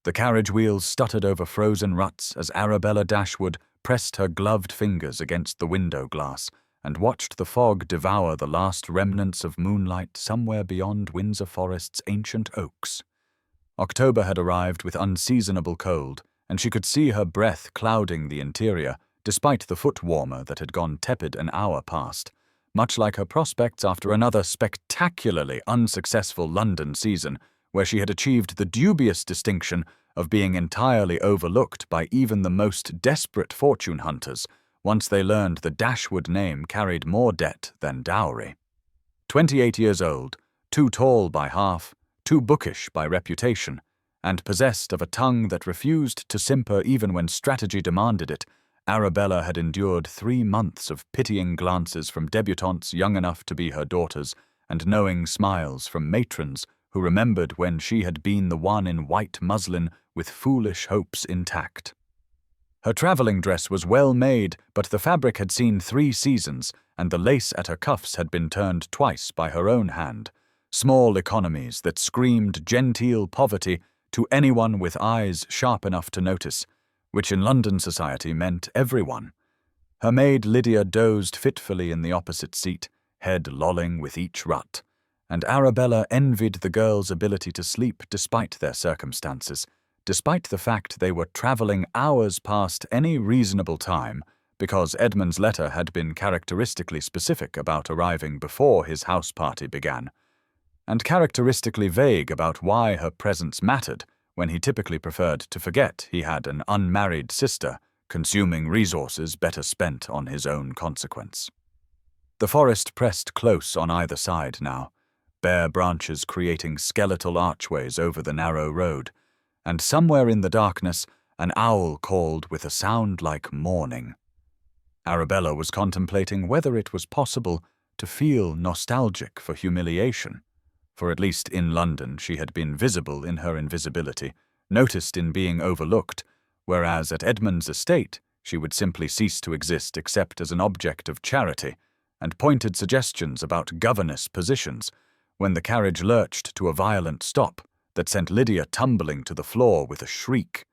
The carriage wheels stuttered over frozen ruts as Arabella Dashwood pressed her gloved fingers against the window glass and watched the fog devour the last remnants of moonlight somewhere beyond Windsor Forest's ancient oaks. October had arrived with unseasonable cold, and she could see her breath clouding the interior, despite the foot warmer that had gone tepid an hour past, much like her prospects after another spectacularly unsuccessful London season, where she had achieved the dubious distinction of being entirely overlooked by even the most desperate fortune hunters once they learned the Dashwood name carried more debt than dowry. 28 years old, too tall by half, too bookish by reputation, and possessed of a tongue that refused to simper even when strategy demanded it, Arabella had endured 3 months of pitying glances from debutantes young enough to be her daughters and knowing smiles from matrons who remembered when she had been the one in white muslin with foolish hopes intact. Her travelling dress was well made, but the fabric had seen 3 seasons, and the lace at her cuffs had been turned twice by her own hand, small economies that screamed genteel poverty to anyone with eyes sharp enough to notice, which in London society meant everyone. Her maid Lydia dozed fitfully in the opposite seat, head lolling with each rut, and Arabella envied the girls' ability to sleep despite their circumstances, despite the fact they were travelling hours past any reasonable time, because Edmund's letter had been characteristically specific about arriving before his house party began, and characteristically vague about why her presence mattered when he typically preferred to forget he had an unmarried sister, consuming resources better spent on his own consequence. The forest pressed close on either side now, bare branches creating skeletal archways over the narrow road, and somewhere in the darkness an owl called with a sound like mourning. Arabella was contemplating whether it was possible to feel nostalgic for humiliation, for at least in London she had been visible in her invisibility, noticed in being overlooked, whereas at Edmund's estate she would simply cease to exist except as an object of charity, and pointed suggestions about governess positions, when the carriage lurched to a violent stop that sent Lydia tumbling to the floor with a shriek.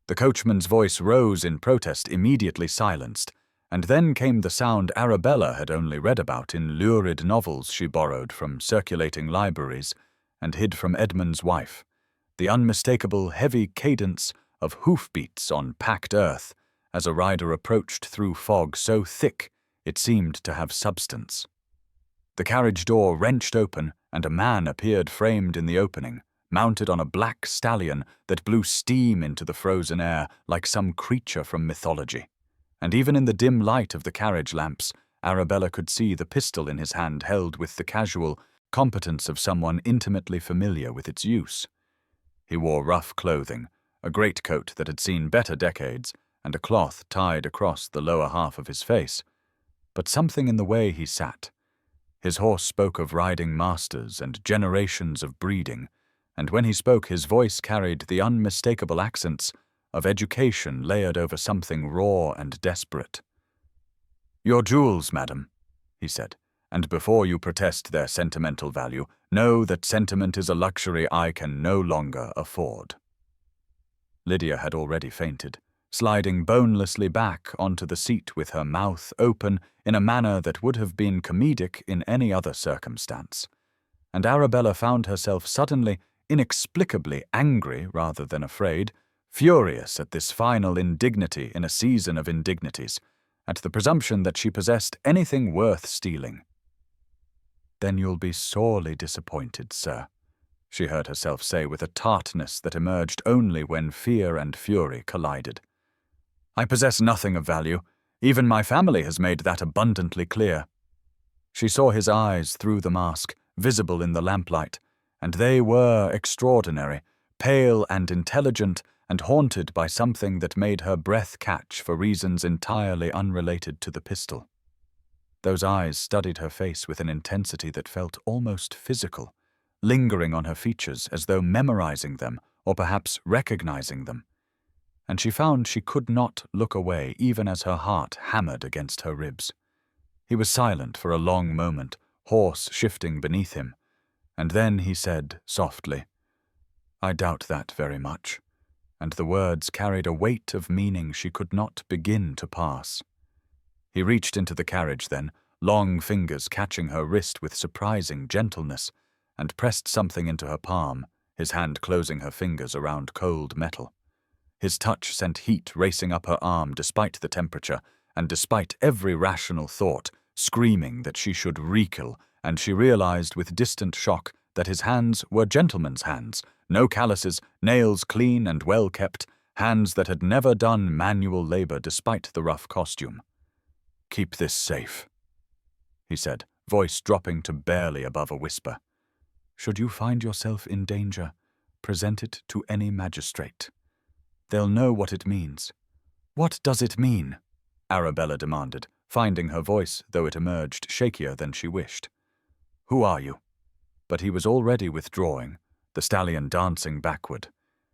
The coachman's voice rose in protest, immediately silenced, and then came the sound Arabella had only read about in lurid novels she borrowed from circulating libraries and hid from Edmund's wife, the unmistakable heavy cadence of hoofbeats on packed earth as a rider approached through fog so thick it seemed to have substance. The carriage door wrenched open, and a man appeared framed in the opening, mounted on a black stallion that blew steam into the frozen air like some creature from mythology. And even in the dim light of the carriage lamps, Arabella could see the pistol in his hand held with the casual competence of someone intimately familiar with its use. He wore rough clothing, a greatcoat that had seen better decades, and a cloth tied across the lower half of his face. But something in the way he sat. His horse spoke of riding masters and generations of breeding, and when he spoke his voice carried the unmistakable accents of education layered over something raw and desperate. "Your jewels, madam," he said, "and before you protest their sentimental value, know that sentiment is a luxury I can no longer afford." Lydia had already fainted, sliding bonelessly back onto the seat with her mouth open in a manner that would have been comedic in any other circumstance. And Arabella found herself suddenly, inexplicably angry rather than afraid, furious at this final indignity in a season of indignities, at the presumption that she possessed anything worth stealing. "Then you'll be sorely disappointed, sir," she heard herself say with a tartness that emerged only when fear and fury collided. "I possess nothing of value. Even my family has made that abundantly clear." She saw his eyes through the mask, visible in the lamplight, and they were extraordinary, pale and intelligent, and haunted by something that made her breath catch for reasons entirely unrelated to the pistol. Those eyes studied her face with an intensity that felt almost physical, lingering on her features as though memorizing them or perhaps recognizing them. And she found she could not look away even as her heart hammered against her ribs. He was silent for a long moment, horse shifting beneath him, and then he said softly, "I doubt that very much. and the words carried a weight of meaning she could not begin to pass. He reached into the carriage then, long fingers catching her wrist with surprising gentleness, and pressed something into her palm, his hand closing her fingers around cold metal. His touch sent heat racing up her arm despite the temperature, and despite every rational thought, screaming that she should recoil, and she realized with distant shock that his hands were gentlemen's hands, no calluses, nails clean and well kept, hands that had never done manual labor despite the rough costume. "Keep this safe," he said, voice dropping to barely above a whisper. "Should you find yourself in danger, present it to any magistrate. They'll know what it means." "What does it mean?" Arabella demanded, finding her voice, though it emerged shakier than she wished. "Who are you?" But he was already withdrawing, the stallion dancing backward,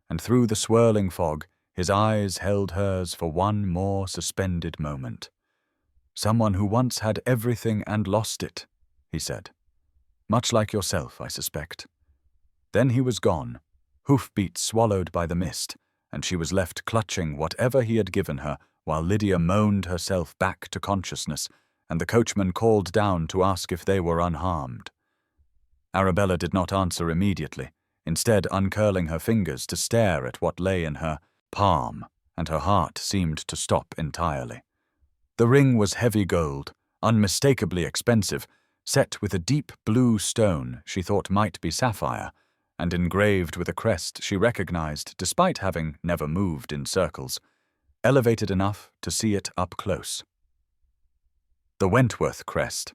and through the swirling fog, his eyes held hers for one more suspended moment. "Someone who once had everything and lost it," he said. "Much like yourself, I suspect." Then he was gone, hoofbeats swallowed by the mist, and she was left clutching whatever he had given her while Lydia moaned herself back to consciousness, and the coachman called down to ask if they were unharmed. Arabella did not answer immediately, instead uncurling her fingers to stare at what lay in her palm, and her heart seemed to stop entirely. The ring was heavy gold, unmistakably expensive, set with a deep blue stone she thought might be sapphire, and engraved with a crest she recognized despite having never moved in circles, elevated enough to see it up close. The Wentworth crest,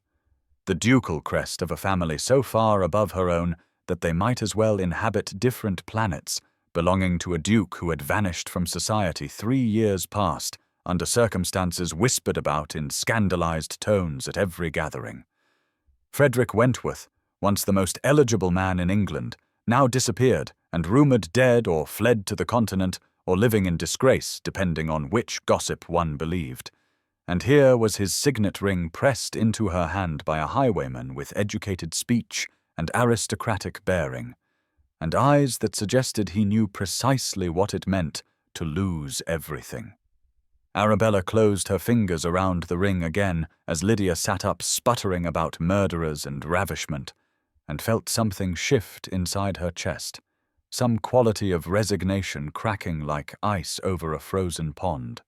the ducal crest of a family so far above her own that they might as well inhabit different planets, belonging to a duke who had vanished from society 3 years past, under circumstances whispered about in scandalized tones at every gathering. Frederick Wentworth, once the most eligible man in England, now disappeared and rumored dead or fled to the continent or living in disgrace, depending on which gossip one believed. And here was his signet ring pressed into her hand by a highwayman with educated speech and aristocratic bearing, and eyes that suggested he knew precisely what it meant to lose everything. Arabella closed her fingers around the ring again as Lydia sat up sputtering about murderers and ravishment, and felt something shift inside her chest, some quality of resignation cracking like ice over a frozen pond.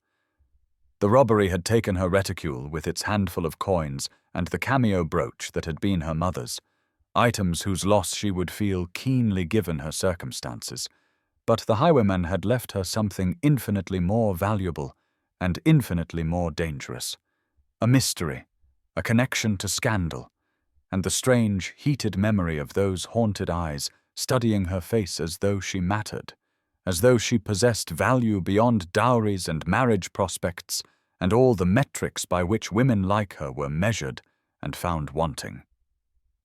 The robbery had taken her reticule with its handful of coins and the cameo brooch that had been her mother's, items whose loss she would feel keenly given her circumstances, but the highwayman had left her something infinitely more valuable and infinitely more dangerous, a mystery, a connection to scandal, and the strange, heated memory of those haunted eyes studying her face as though she mattered, as though she possessed value beyond dowries and marriage prospects and all the metrics by which women like her were measured and found wanting.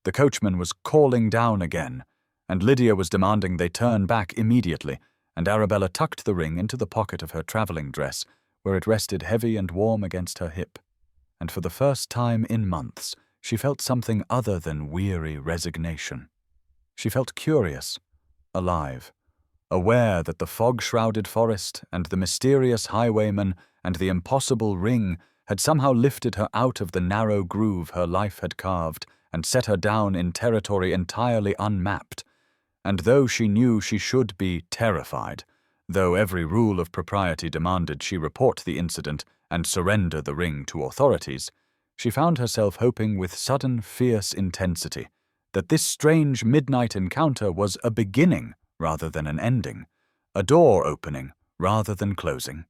The coachman was calling down again, and Lydia was demanding they turn back immediately, and Arabella tucked the ring into the pocket of her travelling dress, where it rested heavy and warm against her hip, and for the first time in months she felt something other than weary resignation. She felt curious, alive, aware that the fog-shrouded forest and the mysterious highwayman and the impossible ring had somehow lifted her out of the narrow groove her life had carved and set her down in territory entirely unmapped, and though she knew she should be terrified, though every rule of propriety demanded she report the incident and surrender the ring to authorities, she found herself hoping with sudden fierce intensity that this strange midnight encounter was a beginning rather than an ending, a door opening rather than closing,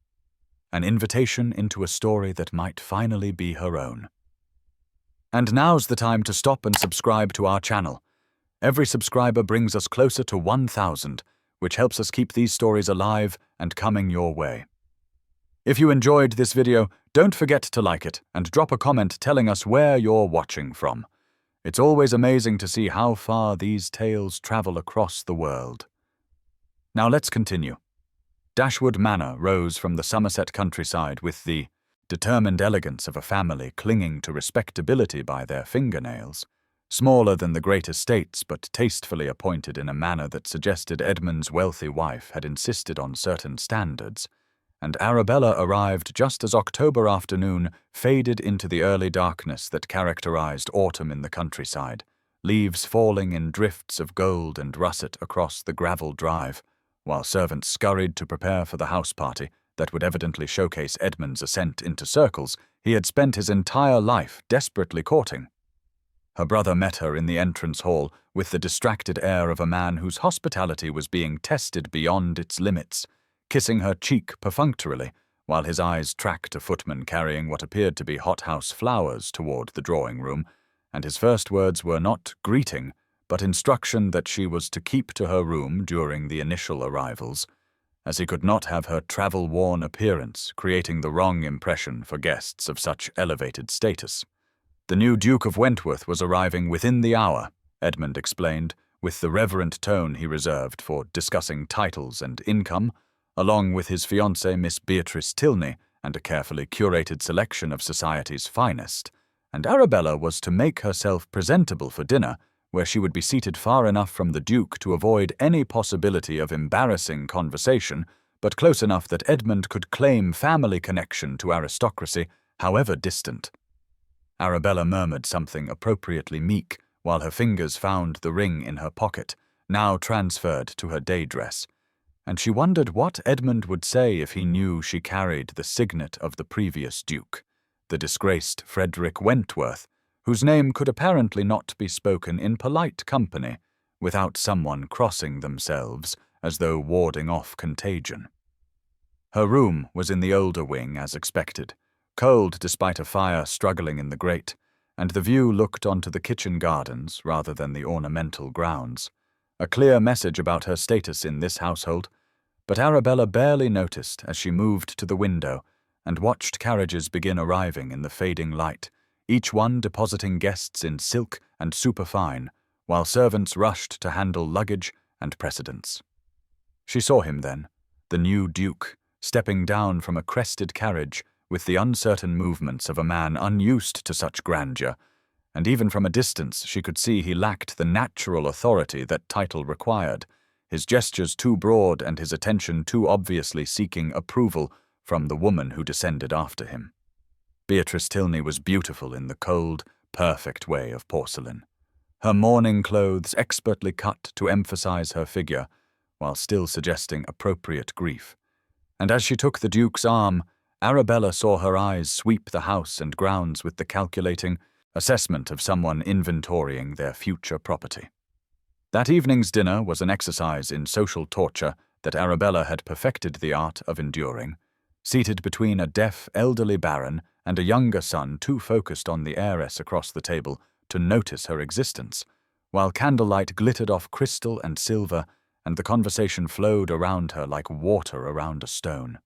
an invitation into a story that might finally be her own. And now's the time to stop and subscribe to our channel. Every subscriber brings us closer to 1,000, which helps us keep these stories alive and coming your way. If you enjoyed this video, don't forget to like it and drop a comment telling us where you're watching from. It's always amazing to see how far these tales travel across the world. Now let's continue. Dashwood Manor rose from the Somerset countryside with the determined elegance of a family clinging to respectability by their fingernails, smaller than the great estates but tastefully appointed in a manner that suggested Edmund's wealthy wife had insisted on certain standards, and Arabella arrived just as October afternoon faded into the early darkness that characterized autumn in the countryside, leaves falling in drifts of gold and russet across the gravel drive, while servants scurried to prepare for the house party that would evidently showcase Edmund's ascent into circles he had spent his entire life desperately courting. Her brother met her in the entrance hall with the distracted air of a man whose hospitality was being tested beyond its limits, kissing her cheek perfunctorily, while his eyes tracked a footman carrying what appeared to be hothouse flowers toward the drawing-room, and his first words were not greeting, but instruction that she was to keep to her room during the initial arrivals, as he could not have her travel-worn appearance creating the wrong impression for guests of such elevated status. The new Duke of Wentworth was arriving within the hour, Edmund explained, with the reverent tone he reserved for discussing titles and income, along with his fiancée Miss Beatrice Tilney and a carefully curated selection of society's finest, and Arabella was to make herself presentable for dinner, where she would be seated far enough from the Duke to avoid any possibility of embarrassing conversation, but close enough that Edmund could claim family connection to aristocracy, however distant. Arabella murmured something appropriately meek, while her fingers found the ring in her pocket, now transferred to her day dress, and she wondered what Edmund would say if he knew she carried the signet of the previous Duke, the disgraced Frederick Wentworth, whose name could apparently not be spoken in polite company without someone crossing themselves as though warding off contagion. Her room was in the older wing as expected, cold despite a fire struggling in the grate, and the view looked onto the kitchen gardens rather than the ornamental grounds, a clear message about her status in this household, but Arabella barely noticed as she moved to the window and watched carriages begin arriving in the fading light, each one depositing guests in silk and superfine, while servants rushed to handle luggage and precedence. She saw him then, the new Duke, stepping down from a crested carriage with the uncertain movements of a man unused to such grandeur, and even from a distance she could see he lacked the natural authority that title required, his gestures too broad and his attention too obviously seeking approval from the woman who descended after him. Beatrice Tilney was beautiful in the cold, perfect way of porcelain, her mourning clothes expertly cut to emphasize her figure, while still suggesting appropriate grief. And as she took the Duke's arm, Arabella saw her eyes sweep the house and grounds with the calculating assessment of someone inventorying their future property. That evening's dinner was an exercise in social torture that Arabella had perfected the art of enduring, seated between a deaf elderly baron and a younger son too focused on the heiress across the table to notice her existence, while candlelight glittered off crystal and silver and the conversation flowed around her like water around a stone.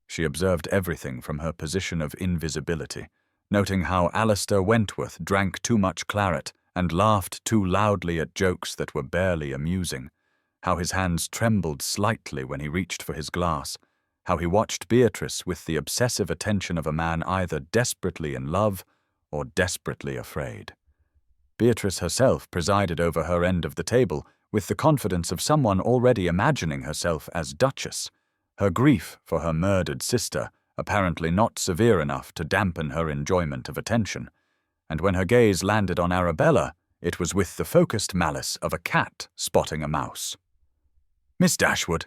She observed everything from her position of invisibility, noting how Alistair Wentworth drank too much claret and laughed too loudly at jokes that were barely amusing, how his hands trembled slightly when he reached for his glass, how he watched Beatrice with the obsessive attention of a man either desperately in love or desperately afraid. Beatrice herself presided over her end of the table with the confidence of someone already imagining herself as Duchess, her grief for her murdered sister apparently not severe enough to dampen her enjoyment of attention, and when her gaze landed on Arabella, it was with the focused malice of a cat spotting a mouse. "Miss Dashwood,"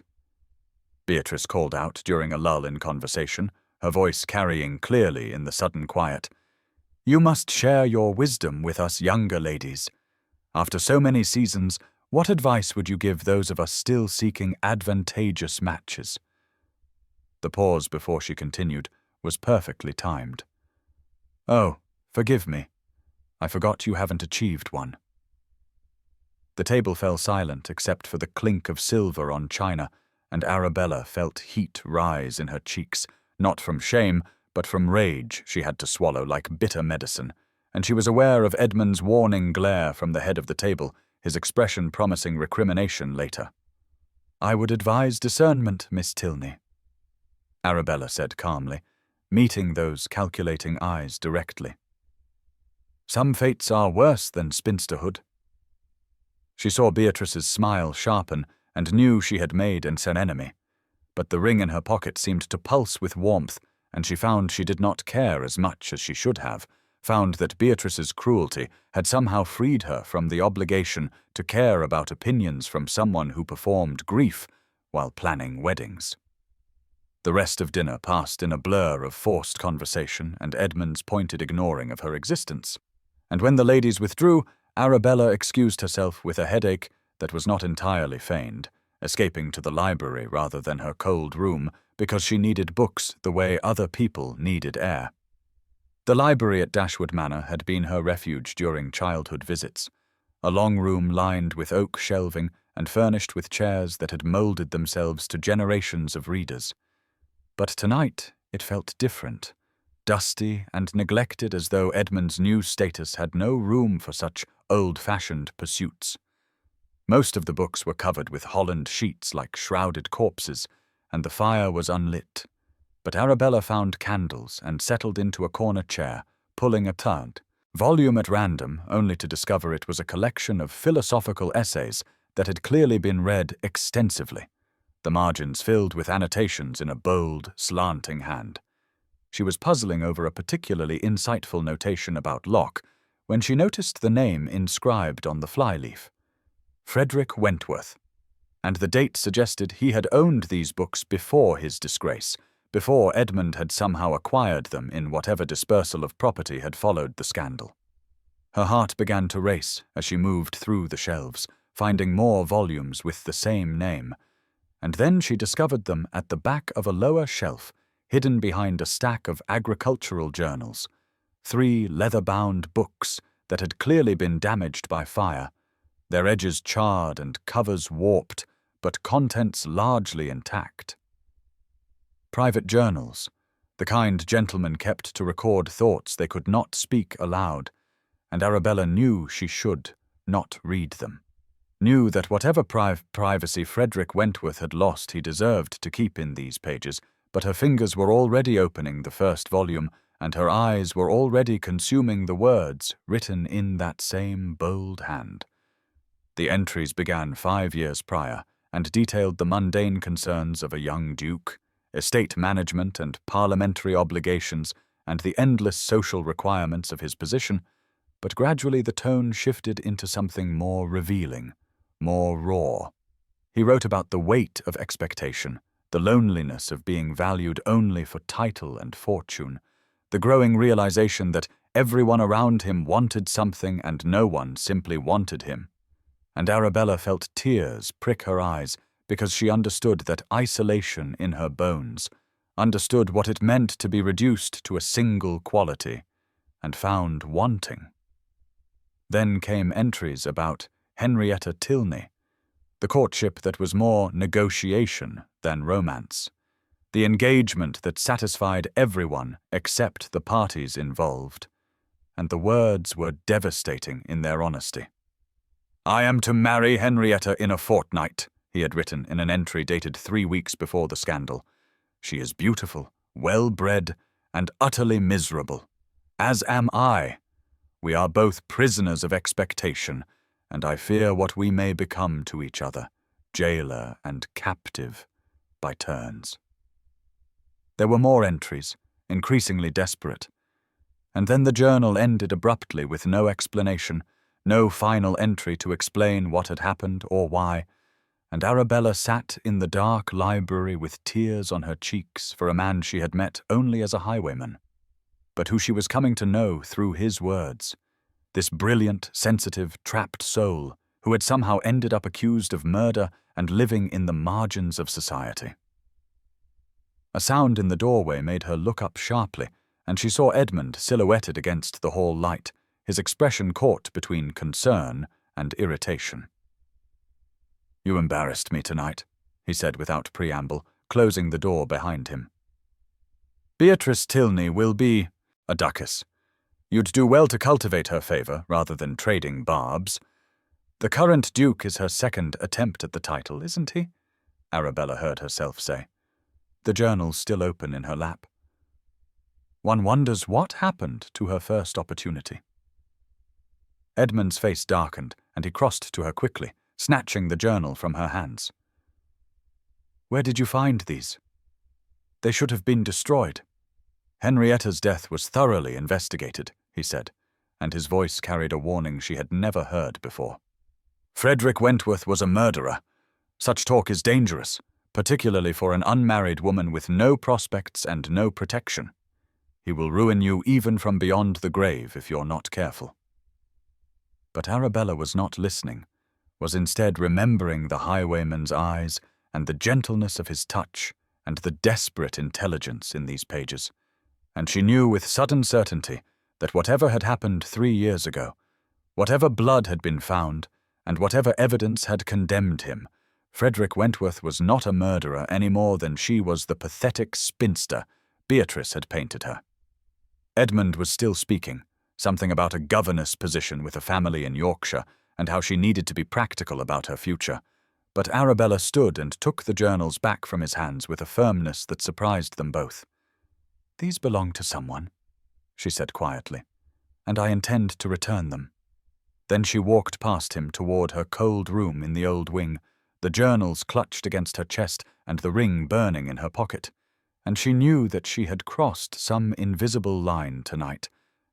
Beatrice called out during a lull in conversation, her voice carrying clearly in the sudden quiet, "you must share your wisdom with us younger ladies. After so many seasons, what advice would you give those of us still seeking advantageous matches?" The pause before she continued was perfectly timed. "Oh, forgive me. I forgot you haven't achieved one." The table fell silent except for the clink of silver on china, and Arabella felt heat rise in her cheeks, not from shame, but from rage she had to swallow like bitter medicine, and she was aware of Edmund's warning glare from the head of the table, his expression promising recrimination later. "I would advise discernment, Miss Tilney," Arabella said calmly, meeting those calculating eyes directly. Some fates are worse than spinsterhood. She saw Beatrice's smile sharpen and knew she had made an enemy. But the ring in her pocket seemed to pulse with warmth, and she found she did not care as much as she should have, found that Beatrice's cruelty had somehow freed her from the obligation to care about opinions from someone who performed grief while planning weddings. The rest of dinner passed in a blur of forced conversation and Edmund's pointed ignoring of her existence. And when the ladies withdrew, Arabella excused herself with a headache that was not entirely feigned, escaping to the library rather than her cold room because she needed books the way other people needed air. The library at Dashwood Manor had been her refuge during childhood visits, a long room lined with oak shelving and furnished with chairs that had moulded themselves to generations of readers. But tonight it felt different, dusty and neglected, as though Edmund's new status had no room for such old-fashioned pursuits. Most of the books were covered with holland sheets like shrouded corpses, and the fire was unlit. But Arabella found candles and settled into a corner chair, pulling a third volume at random, only to discover it was a collection of philosophical essays that had clearly been read extensively, the margins filled with annotations in a bold, slanting hand. She was puzzling over a particularly insightful notation about Locke when she noticed the name inscribed on the flyleaf: Frederick Wentworth, and the date suggested he had owned these books before his disgrace, before Edmund had somehow acquired them in whatever dispersal of property had followed the scandal. Her heart began to race as she moved through the shelves, finding more volumes with the same name, and then she discovered them at the back of a lower shelf, hidden behind a stack of agricultural journals, 3 leather-bound books that had clearly been damaged by fire, their edges charred and covers warped, but contents largely intact. Private journals, the kind gentlemen kept to record thoughts they could not speak aloud, and Arabella knew she should not read them. Knew that whatever privacy Frederick Wentworth had lost he deserved to keep in these pages, but her fingers were already opening the first volume, and her eyes were already consuming the words written in that same bold hand. The entries began 5 years prior, and detailed the mundane concerns of a young duke, estate management and parliamentary obligations, and the endless social requirements of his position, but gradually the tone shifted into something more revealing, more raw. He wrote about the weight of expectation, the loneliness of being valued only for title and fortune, the growing realization that everyone around him wanted something and no one simply wanted him. And Arabella felt tears prick her eyes because she understood that isolation in her bones, understood what it meant to be reduced to a single quality, and found wanting. Then came entries about Henrietta Tilney, the courtship that was more negotiation than romance, the engagement that satisfied everyone except the parties involved, and the words were devastating in their honesty. "I am to marry Henrietta in a fortnight," he had written in an entry dated 3 weeks before the scandal. "She is beautiful, well-bred, and utterly miserable. As am I. We are both prisoners of expectation, and I fear what we may become to each other, jailer and captive, by turns." There were more entries, increasingly desperate. And then the journal ended abruptly with no explanation, no final entry to explain what had happened or why, and Arabella sat in the dark library with tears on her cheeks for a man she had met only as a highwayman, but who she was coming to know through his words, this brilliant, sensitive, trapped soul who had somehow ended up accused of murder and living in the margins of society. A sound in the doorway made her look up sharply, and she saw Edmund silhouetted against the hall light, his expression caught between concern and irritation. "You embarrassed me tonight," he said without preamble, closing the door behind him. "Beatrice Tilney will be a duchess. You'd do well to cultivate her favor rather than trading barbs. The current duke is her second attempt at the title, isn't he?" Arabella heard herself say, the journal still open in her lap. One wonders what happened to her first opportunity. Edmund's face darkened, and he crossed to her quickly, snatching the journal from her hands. "Where did you find these? They should have been destroyed." "Henrietta's death was thoroughly investigated," he said, and his voice carried a warning she had never heard before. "Frederick Wentworth was a murderer. Such talk is dangerous, particularly for an unmarried woman with no prospects and no protection. He will ruin you even from beyond the grave if you're not careful." But Arabella was not listening, was instead remembering the highwayman's eyes and the gentleness of his touch and the desperate intelligence in these pages, and she knew with sudden certainty that whatever had happened 3 years ago, whatever blood had been found, and whatever evidence had condemned him, Frederick Wentworth was not a murderer any more than she was the pathetic spinster Beatrice had painted her. Edmund was still speaking, something about a governess position with a family in Yorkshire and how she needed to be practical about her future, but Arabella stood and took the journals back from his hands with a firmness that surprised them both. "These belong to someone," she said quietly, "and I intend to return them." Then she walked past him toward her cold room in the old wing, the journals clutched against her chest and the ring burning in her pocket, and she knew that she had crossed some invisible line tonight,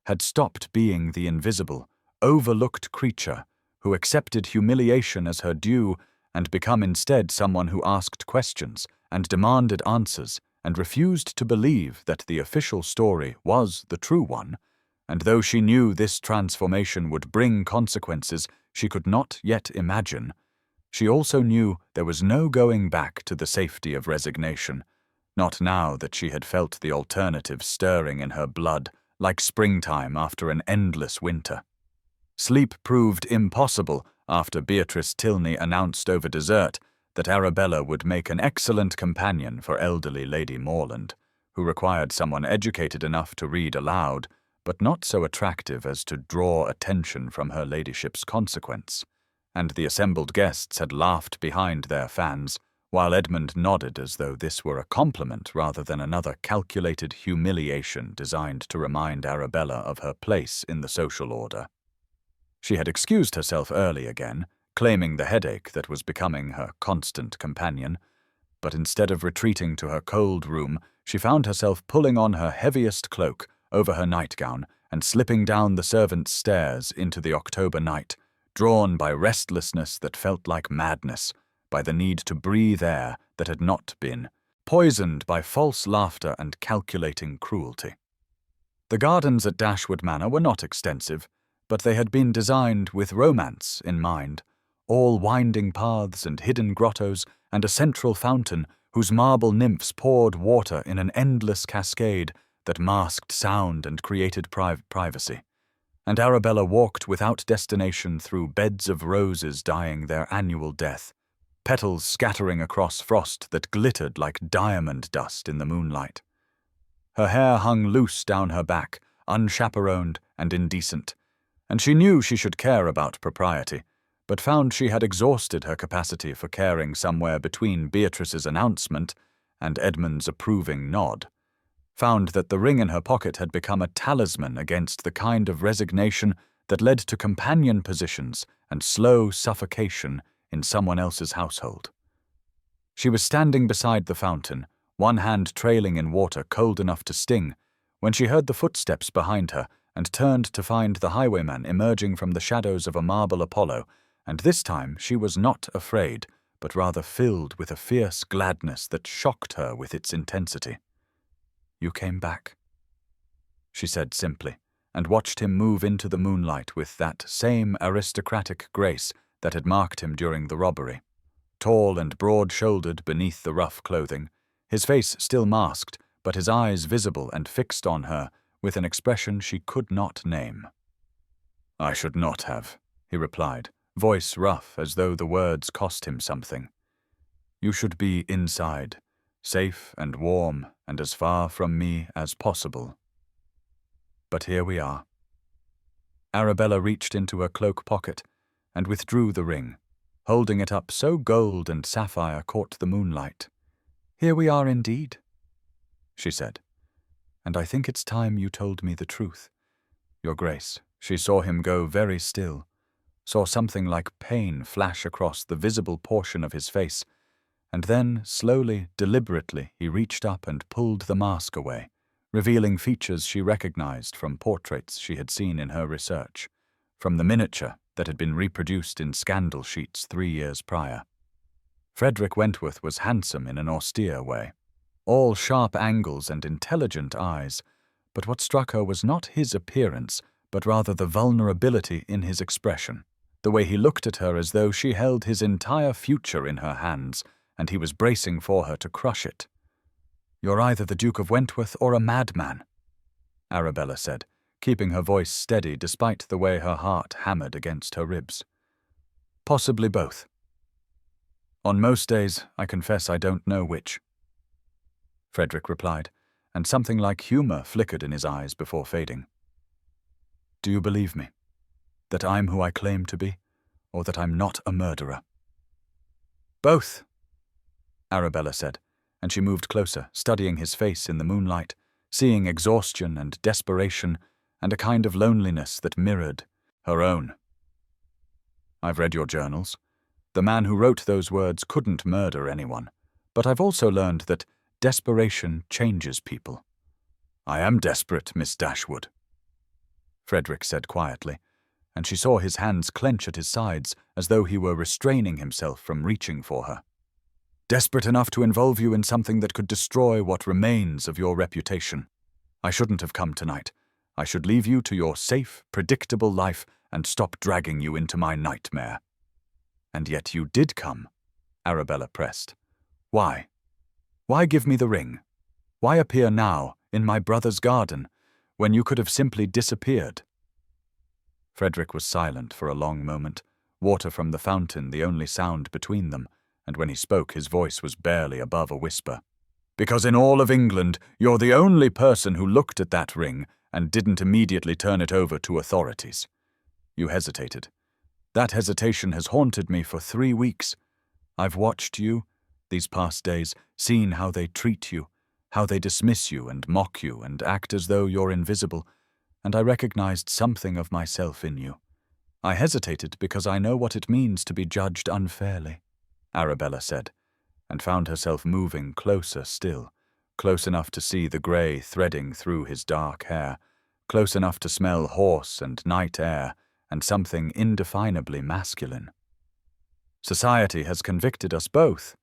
had stopped being the invisible, overlooked creature who accepted humiliation as her due and become instead someone who asked questions and demanded answers and refused to believe that the official story was the true one, and though she knew this transformation would bring consequences she could not yet imagine, she also knew there was no going back to the safety of resignation, not now that she had felt the alternative stirring in her blood like springtime after an endless winter. Sleep proved impossible after Beatrice Tilney announced over dessert that Arabella would make an excellent companion for elderly Lady Morland, who required someone educated enough to read aloud, but not so attractive as to draw attention from her ladyship's consequence, and the assembled guests had laughed behind their fans, while Edmund nodded as though this were a compliment rather than another calculated humiliation designed to remind Arabella of her place in the social order. She had excused herself early again, claiming the headache that was becoming her constant companion, but instead of retreating to her cold room, she found herself pulling on her heaviest cloak over her nightgown and slipping down the servants' stairs into the October night, drawn by restlessness that felt like madness, by the need to breathe air that had not been, poisoned by false laughter and calculating cruelty. The gardens at Dashwood Manor were not extensive, but they had been designed with romance in mind, all winding paths and hidden grottos and a central fountain whose marble nymphs poured water in an endless cascade that masked sound and created privacy. And Arabella walked without destination through beds of roses dying their annual death, petals scattering across frost that glittered like diamond dust in the moonlight. Her hair hung loose down her back, unchaperoned and indecent, and she knew she should care about propriety, but found she had exhausted her capacity for caring somewhere between Beatrice's announcement and Edmund's approving nod, found that the ring in her pocket had become a talisman against the kind of resignation that led to companion positions and slow suffocation in someone else's household. She was standing beside the fountain, one hand trailing in water cold enough to sting, when she heard the footsteps behind her and turned to find the highwayman emerging from the shadows of a marble Apollo, and this time she was not afraid, but rather filled with a fierce gladness that shocked her with its intensity. "You came back," she said simply, and watched him move into the moonlight with that same aristocratic grace that had marked him during the robbery. Tall and broad-shouldered beneath the rough clothing, his face still masked, but his eyes visible and fixed on her with an expression she could not name. "I should not have," he replied, voice rough as though the words cost him something. "You should be inside, safe and warm and as far from me as possible. But here we are." Arabella reached into her cloak pocket and withdrew the ring, holding it up so gold and sapphire caught the moonlight. "Here we are indeed," she said, "and I think it's time you told me the truth. Your Grace," She saw him go very still, saw something like pain flash across the visible portion of his face, and then, slowly, deliberately, he reached up and pulled the mask away, revealing features she recognized from portraits she had seen in her research, from the miniature that had been reproduced in scandal sheets 3 years prior. Frederick Wentworth was handsome in an austere way, all sharp angles and intelligent eyes, but what struck her was not his appearance, but rather the vulnerability in his expression, the way he looked at her as though she held his entire future in her hands, and he was bracing for her to crush it. "You're either the Duke of Wentworth or a madman," Arabella said, keeping her voice steady despite the way her heart hammered against her ribs. "Possibly both. On most days, I confess I don't know which," Frederick replied, and something like humor flickered in his eyes before fading. "Do you believe me? That I'm who I claim to be, or that I'm not a murderer?" "Both," Arabella said, and she moved closer, studying his face in the moonlight, seeing exhaustion and desperation and a kind of loneliness that mirrored her own. "I've read your journals. The man who wrote those words couldn't murder anyone, but I've also learned that desperation changes people." "I am desperate, Miss Dashwood," Frederick said quietly, and she saw his hands clench at his sides as though he were restraining himself from reaching for her. "Desperate enough to involve you in something that could destroy what remains of your reputation. I shouldn't have come tonight. I should leave you to your safe, predictable life and stop dragging you into my nightmare." "And yet you did come," Arabella pressed. "Why? Why give me the ring? Why appear now, in my brother's garden, when you could have simply disappeared?" Frederick was silent for a long moment, water from the fountain the only sound between them, and when he spoke his voice was barely above a whisper. "Because in all of England you're the only person who looked at that ring and didn't immediately turn it over to authorities. You hesitated. That hesitation has haunted me for 3 weeks. I've watched you, these past days, seen how they treat you, how they dismiss you and mock you and act as though you're invisible, and I recognized something of myself in you. I hesitated because I know what it means to be judged unfairly," Arabella said, and found herself moving closer still, close enough to see the grey threading through his dark hair, close enough to smell horse and night air and something indefinably masculine. "Society has convicted us both.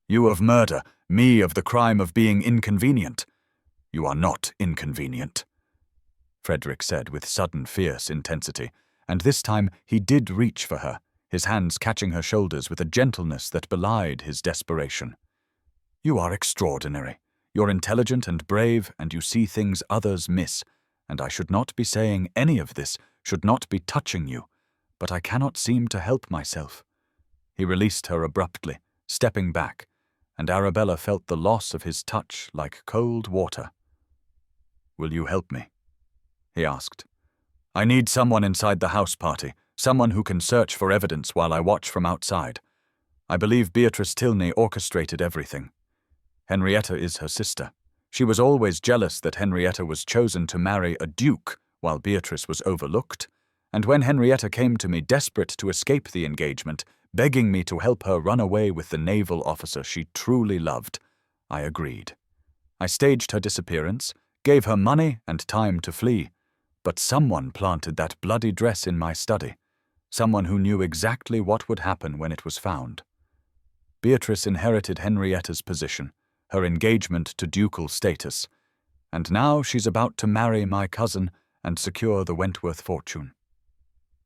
You of murder, me of the crime of being inconvenient. You are not inconvenient," Frederick said with sudden fierce intensity, and this time he did reach for her, his hands catching her shoulders with a gentleness that belied his desperation. "You are extraordinary. You're intelligent and brave, and you see things others miss, and I should not be saying any of this, should not be touching you, but I cannot seem to help myself." He released her abruptly, stepping back, and Arabella felt the loss of his touch like cold water. "Will you help me?" he asked. "I need someone inside the house party, someone who can search for evidence while I watch from outside. I believe Beatrice Tilney orchestrated everything. Henrietta is her sister. She was always jealous that Henrietta was chosen to marry a duke while Beatrice was overlooked, and when Henrietta came to me desperate to escape the engagement, begging me to help her run away with the naval officer she truly loved, I agreed. I staged her disappearance, gave her money and time to flee, but someone planted that bloody dress in my study, someone who knew exactly what would happen when it was found. Beatrice inherited Henrietta's position, her engagement to ducal status, and now she's about to marry my cousin and secure the Wentworth fortune."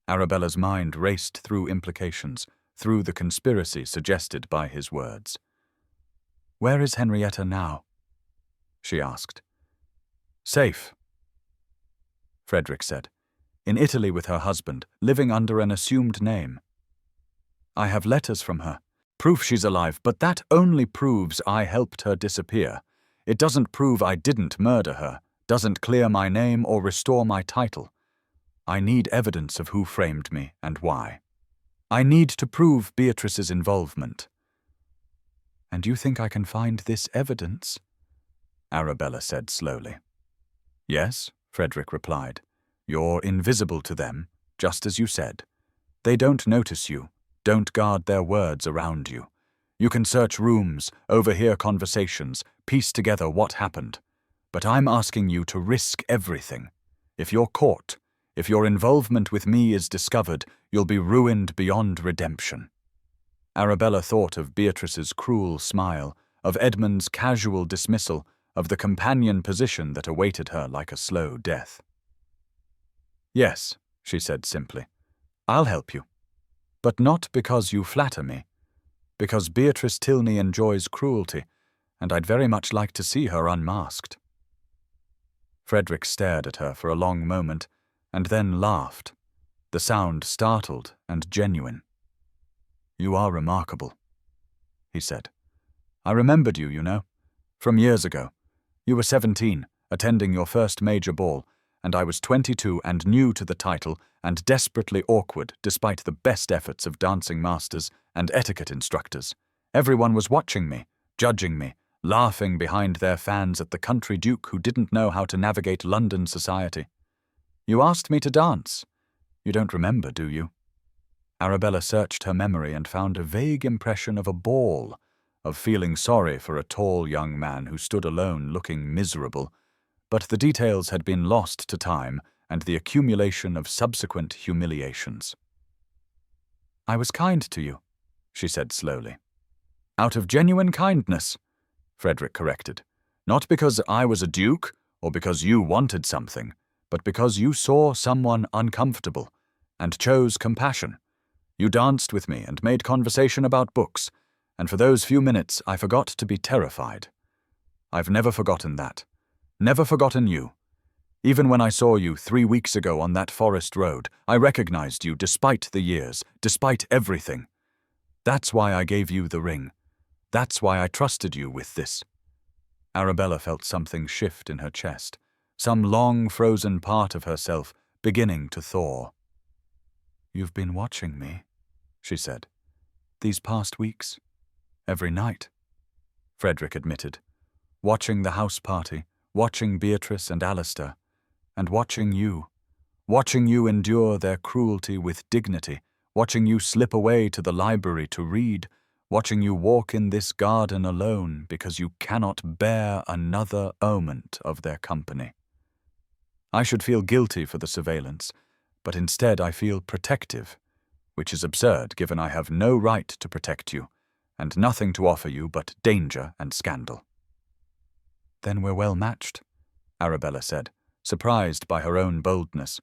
Arabella's mind raced through implications, through the conspiracy suggested by his words. "Where is Henrietta now?" she asked. "Safe," Frederick said. "In Italy with her husband, living under an assumed name. I have letters from her, proof she's alive, but that only proves I helped her disappear. It doesn't prove I didn't murder her, doesn't clear my name or restore my title. I need evidence of who framed me and why. I need to prove Beatrice's involvement." "And you think I can find this evidence?" Arabella said slowly. "Yes," Frederick replied. You're invisible to them, just as you said. They don't notice you, don't guard their words around you. You can search rooms, overhear conversations, piece together what happened. But I'm asking you to risk everything. If you're caught, if your involvement with me is discovered, you'll be ruined beyond redemption. Arabella thought of Beatrice's cruel smile, of Edmund's casual dismissal, of the companion position that awaited her like a slow death. Yes, she said simply, I'll help you. But not because you flatter me, because Beatrice Tilney enjoys cruelty, and I'd very much like to see her unmasked. Frederick stared at her for a long moment, and then laughed, the sound startled and genuine. You are remarkable, he said. I remembered you, you know, from years ago. You were 17, attending your first major ball, and I was 22 and new to the title and desperately awkward despite the best efforts of dancing masters and etiquette instructors. Everyone was watching me, judging me, laughing behind their fans at the country duke who didn't know how to navigate London society. You asked me to dance. You don't remember, do you? Arabella searched her memory and found a vague impression of a ball, of feeling sorry for a tall young man who stood alone looking miserable, but the details had been lost to time and the accumulation of subsequent humiliations. I was kind to you, she said slowly. Out of genuine kindness, Frederick corrected. Not because I was a duke or because you wanted something, but because you saw someone uncomfortable and chose compassion. You danced with me and made conversation about books, and for those few minutes I forgot to be terrified. I've never forgotten that. Never forgotten you. Even when I saw you 3 weeks ago on that forest road, I recognized you despite the years, despite everything. That's why I gave you the ring. That's why I trusted you with this. Arabella felt something shift in her chest, some long frozen part of herself beginning to thaw. You've been watching me, she said. These past weeks. Every night. Frederick admitted. Watching the house party, watching Beatrice and Alistair, and watching you endure their cruelty with dignity, watching you slip away to the library to read, watching you walk in this garden alone because you cannot bear another moment of their company. I should feel guilty for the surveillance, but instead I feel protective, which is absurd given I have no right to protect you, and nothing to offer you but danger and scandal. Then we're well matched, Arabella said, surprised by her own boldness.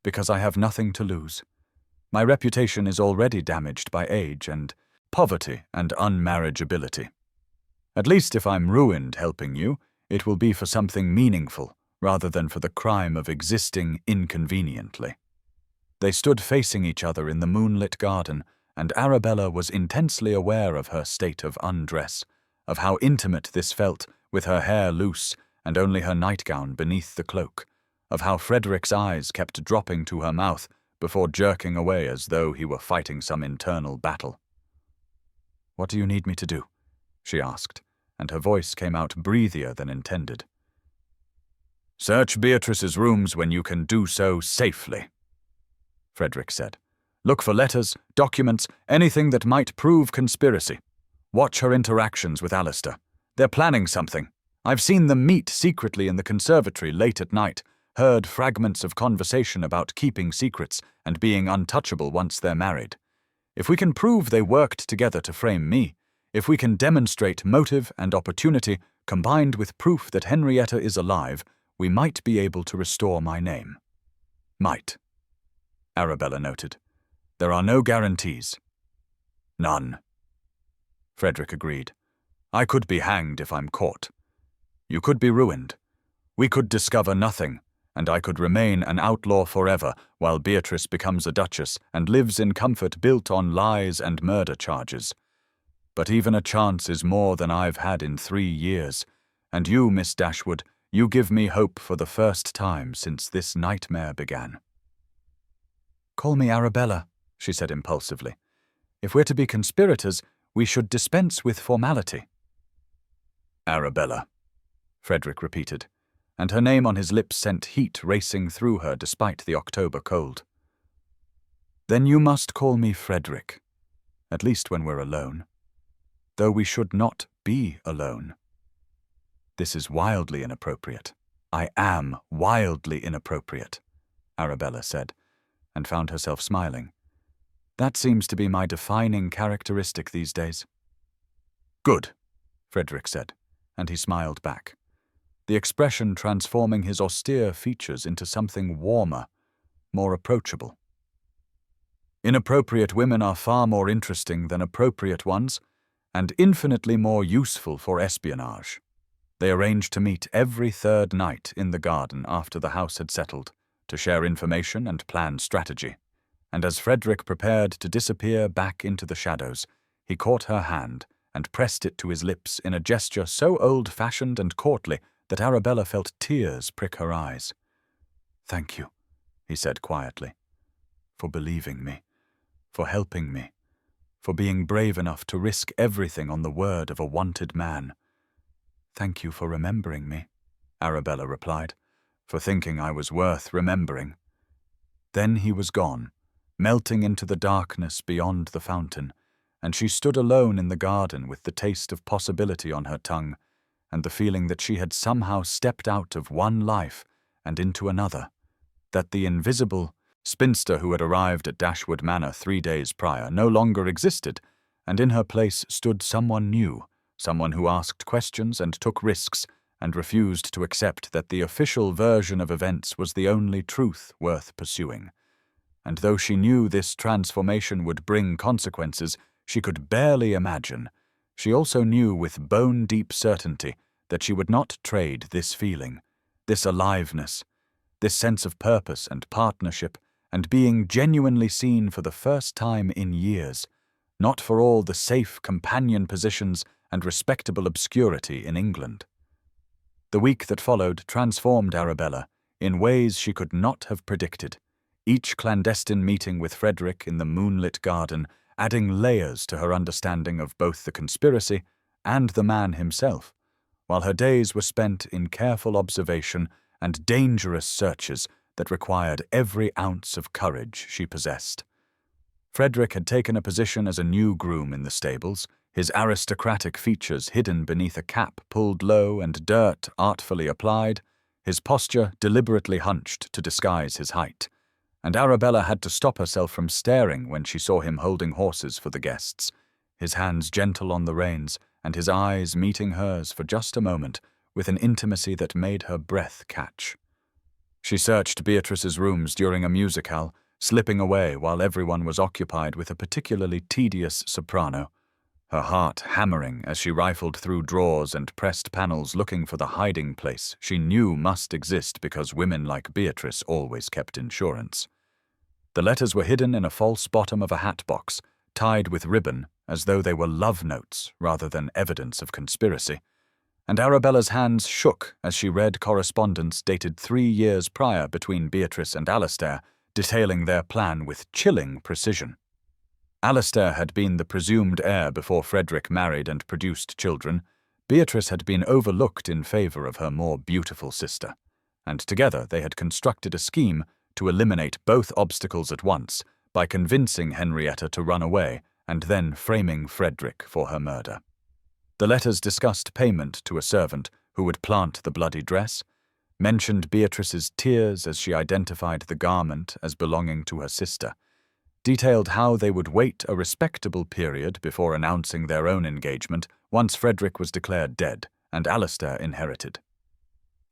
Because I have nothing to lose. My reputation is already damaged by age and poverty and unmarriageability. At least if I'm ruined helping you, it will be for something meaningful, rather than for the crime of existing inconveniently. They stood facing each other in the moonlit garden, and Arabella was intensely aware of her state of undress, of how intimate this felt with her hair loose and only her nightgown beneath the cloak, of how Frederick's eyes kept dropping to her mouth before jerking away as though he were fighting some internal battle. What do you need me to do? She asked, and her voice came out breathier than intended. Search Beatrice's rooms when you can do so safely, Frederick said. Look for letters, documents, anything that might prove conspiracy. Watch her interactions with Alistair. They're planning something. I've seen them meet secretly in the conservatory late at night, heard fragments of conversation about keeping secrets and being untouchable once they're married. If we can prove they worked together to frame me, if we can demonstrate motive and opportunity combined with proof that Henrietta is alive, we might be able to restore my name. Might, Arabella noted. There are no guarantees. None. Frederick agreed. I could be hanged if I'm caught. You could be ruined. We could discover nothing, and I could remain an outlaw forever while Beatrice becomes a duchess and lives in comfort built on lies and murder charges. But even a chance is more than I've had in 3 years, and you, Miss Dashwood, you give me hope for the first time since this nightmare began. Call me Arabella, she said impulsively. If we're to be conspirators, we should dispense with formality. Arabella, Frederick repeated. and her name on his lips sent heat racing through her despite the October cold. "Then you must call me Frederick, at least when we're alone. Though we should not be alone." "This is wildly inappropriate. I am wildly inappropriate," Arabella said, and found herself smiling. "That seems to be my defining characteristic these days." "Good," Frederick said, and he smiled back, the expression transforming his austere features into something warmer, more approachable. "Inappropriate women are far more interesting than appropriate ones, and infinitely more useful for espionage." They arranged to meet every third night in the garden after the house had settled, to share information and plan strategy. And as Frederick prepared to disappear back into the shadows, he caught her hand and pressed it to his lips in a gesture so old-fashioned and courtly that Arabella felt tears prick her eyes. "Thank you," he said quietly, "for believing me, for helping me, for being brave enough to risk everything on the word of a wanted man." "Thank you for remembering me," Arabella replied, "for thinking I was worth remembering." Then he was gone, melting into the darkness beyond the fountain, and she stood alone in the garden with the taste of possibility on her tongue, and the feeling that she had somehow stepped out of one life and into another, that the invisible spinster who had arrived at Dashwood Manor 3 days prior no longer existed, and in her place stood someone new, someone who asked questions and took risks, and refused to accept that the official version of events was the only truth worth pursuing. And though she knew this transformation would bring consequences she could barely imagine, she also knew with bone-deep certainty that she would not trade this feeling, this aliveness, this sense of purpose and partnership, and being genuinely seen for the first time in years, not for all the safe companion positions and respectable obscurity in England. The week that followed transformed Arabella in ways she could not have predicted, each clandestine meeting with Frederick in the moonlit garden adding layers to her understanding of both the conspiracy and the man himself, while her days were spent in careful observation and dangerous searches that required every ounce of courage she possessed. Frederick had taken a position as a new groom in the stables, his aristocratic features hidden beneath a cap pulled low and dirt artfully applied, his posture deliberately hunched to disguise his height, and Arabella had to stop herself from staring when she saw him holding horses for the guests, his hands gentle on the reins and his eyes meeting hers for just a moment with an intimacy that made her breath catch. She searched Beatrice's rooms during a musicale, slipping away while everyone was occupied with a particularly tedious soprano, her heart hammering as she rifled through drawers and pressed panels looking for the hiding place she knew must exist because women like Beatrice always kept insurance. The letters were hidden in a false bottom of a hat box, tied with ribbon as though they were love notes rather than evidence of conspiracy, and Arabella's hands shook as she read correspondence dated 3 years prior between Beatrice and Alastair, detailing their plan with chilling precision. Alastair had been the presumed heir before Frederick married and produced children. Beatrice had been overlooked in favour of her more beautiful sister, and together they had constructed a scheme to eliminate both obstacles at once by convincing Henrietta to run away and then framing Frederick for her murder. The letters discussed payment to a servant who would plant the bloody dress, mentioned Beatrice's tears as she identified the garment as belonging to her sister, detailed how they would wait a respectable period before announcing their own engagement once Frederick was declared dead and Alastair inherited.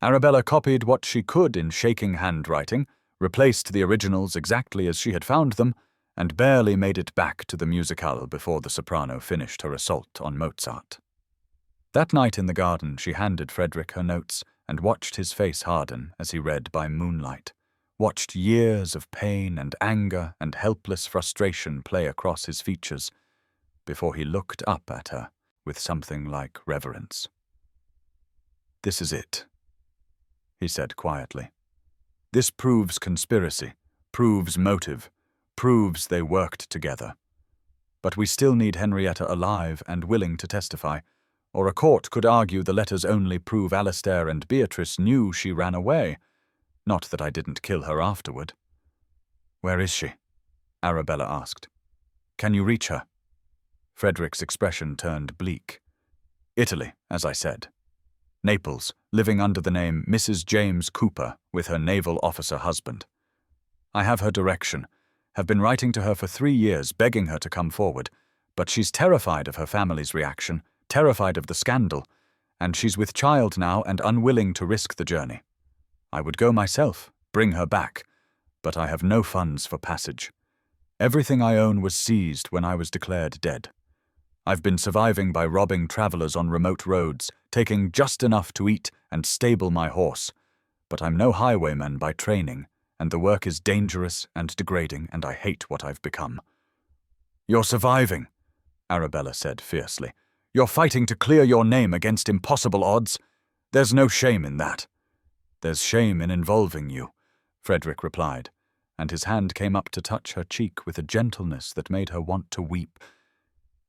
Arabella copied what she could in shaking handwriting, replaced the originals exactly as she had found them, and barely made it back to the musicale before the soprano finished her assault on Mozart. That night in the garden she handed Frederick her notes and watched his face harden as he read by moonlight, watched years of pain and anger and helpless frustration play across his features, before he looked up at her with something like reverence. "This is it," he said quietly. "This proves conspiracy, proves motive, proves they worked together. But we still need Henrietta alive and willing to testify. or a court could argue the letters only prove Alistair and Beatrice knew she ran away, not that I didn't kill her afterward. "Where is she?" Arabella asked. "Can you reach her?" Frederick's expression turned bleak. "Italy, as I said. Naples, living under the name Mrs. James Cooper with her naval officer husband. I have her direction, have been writing to her for 3 years begging her to come forward, but she's terrified of her family's reaction, terrified of the scandal, and she's with child now and unwilling to risk the journey. I would go myself, bring her back, but I have no funds for passage. Everything I own was seized when I was declared dead. I've been surviving by robbing travelers on remote roads, taking just enough to eat and stable my horse, but I'm no highwayman by training, and the work is dangerous and degrading, and I hate what I've become." "You're surviving," Arabella said fiercely. "You're fighting to clear your name against impossible odds. There's no shame in that." "There's shame in involving you," Frederick replied, and his hand came up to touch her cheek with a gentleness that made her want to weep.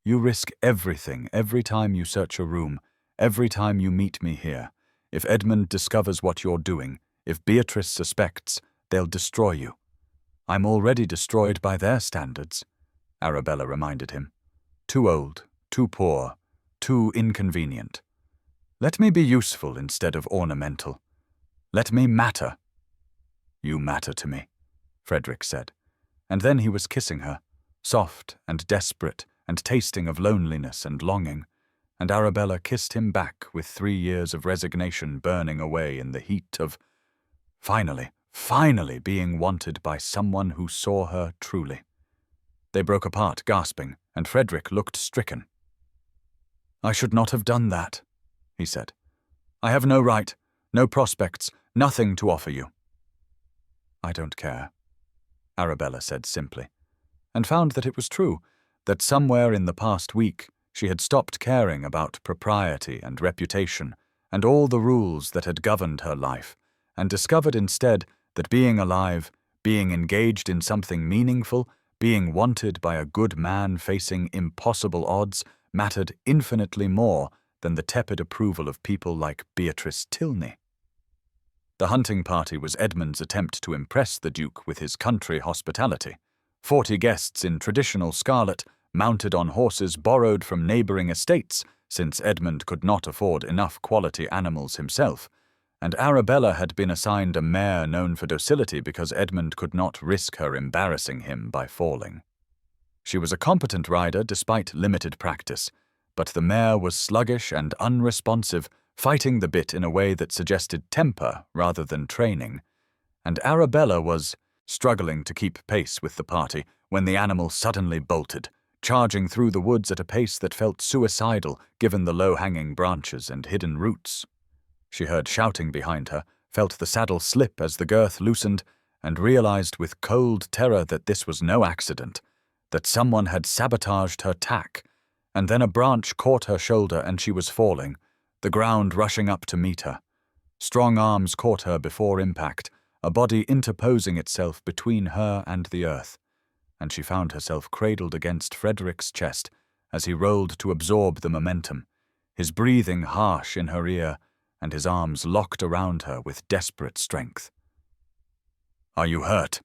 "You risk everything every time you search a room, every time you meet me here. If Edmund discovers what you're doing, if Beatrice suspects, they'll destroy you." "I'm already destroyed by their standards," Arabella reminded him. "Too old, too poor, too inconvenient. Let me be useful instead of ornamental. Let me matter." "You matter to me," Frederick said, and then he was kissing her, soft and desperate and tasting of loneliness and longing, and Arabella kissed him back with 3 years of resignation burning away in the heat of finally being wanted by someone who saw her truly. They broke apart, gasping, and Frederick looked stricken. "I should not have done that," he said. "I have no right, no prospects, nothing to offer you." "I don't care," Arabella said simply, and found that it was true, that somewhere in the past week she had stopped caring about propriety and reputation and all the rules that had governed her life, and discovered instead that being alive, being engaged in something meaningful, being wanted by a good man facing impossible odds, mattered infinitely more than the tepid approval of people like Beatrice Tilney. The hunting party was Edmund's attempt to impress the Duke with his country hospitality. 40 guests in traditional scarlet, mounted on horses borrowed from neighbouring estates, since Edmund could not afford enough quality animals himself, and Arabella had been assigned a mare known for docility because Edmund could not risk her embarrassing him by falling. She was a competent rider despite limited practice, but the mare was sluggish and unresponsive, fighting the bit in a way that suggested temper rather than training, and Arabella was struggling to keep pace with the party when the animal suddenly bolted, charging through the woods at a pace that felt suicidal given the low-hanging branches and hidden roots. She heard shouting behind her, felt the saddle slip as the girth loosened, and realized with cold terror that this was no accident, that someone had sabotaged her tack, and then a branch caught her shoulder and she was falling, the ground rushing up to meet her. Strong arms caught her before impact, a body interposing itself between her and the earth, and she found herself cradled against Frederick's chest as he rolled to absorb the momentum, his breathing harsh in her ear, and his arms locked around her with desperate strength. "Are you hurt?"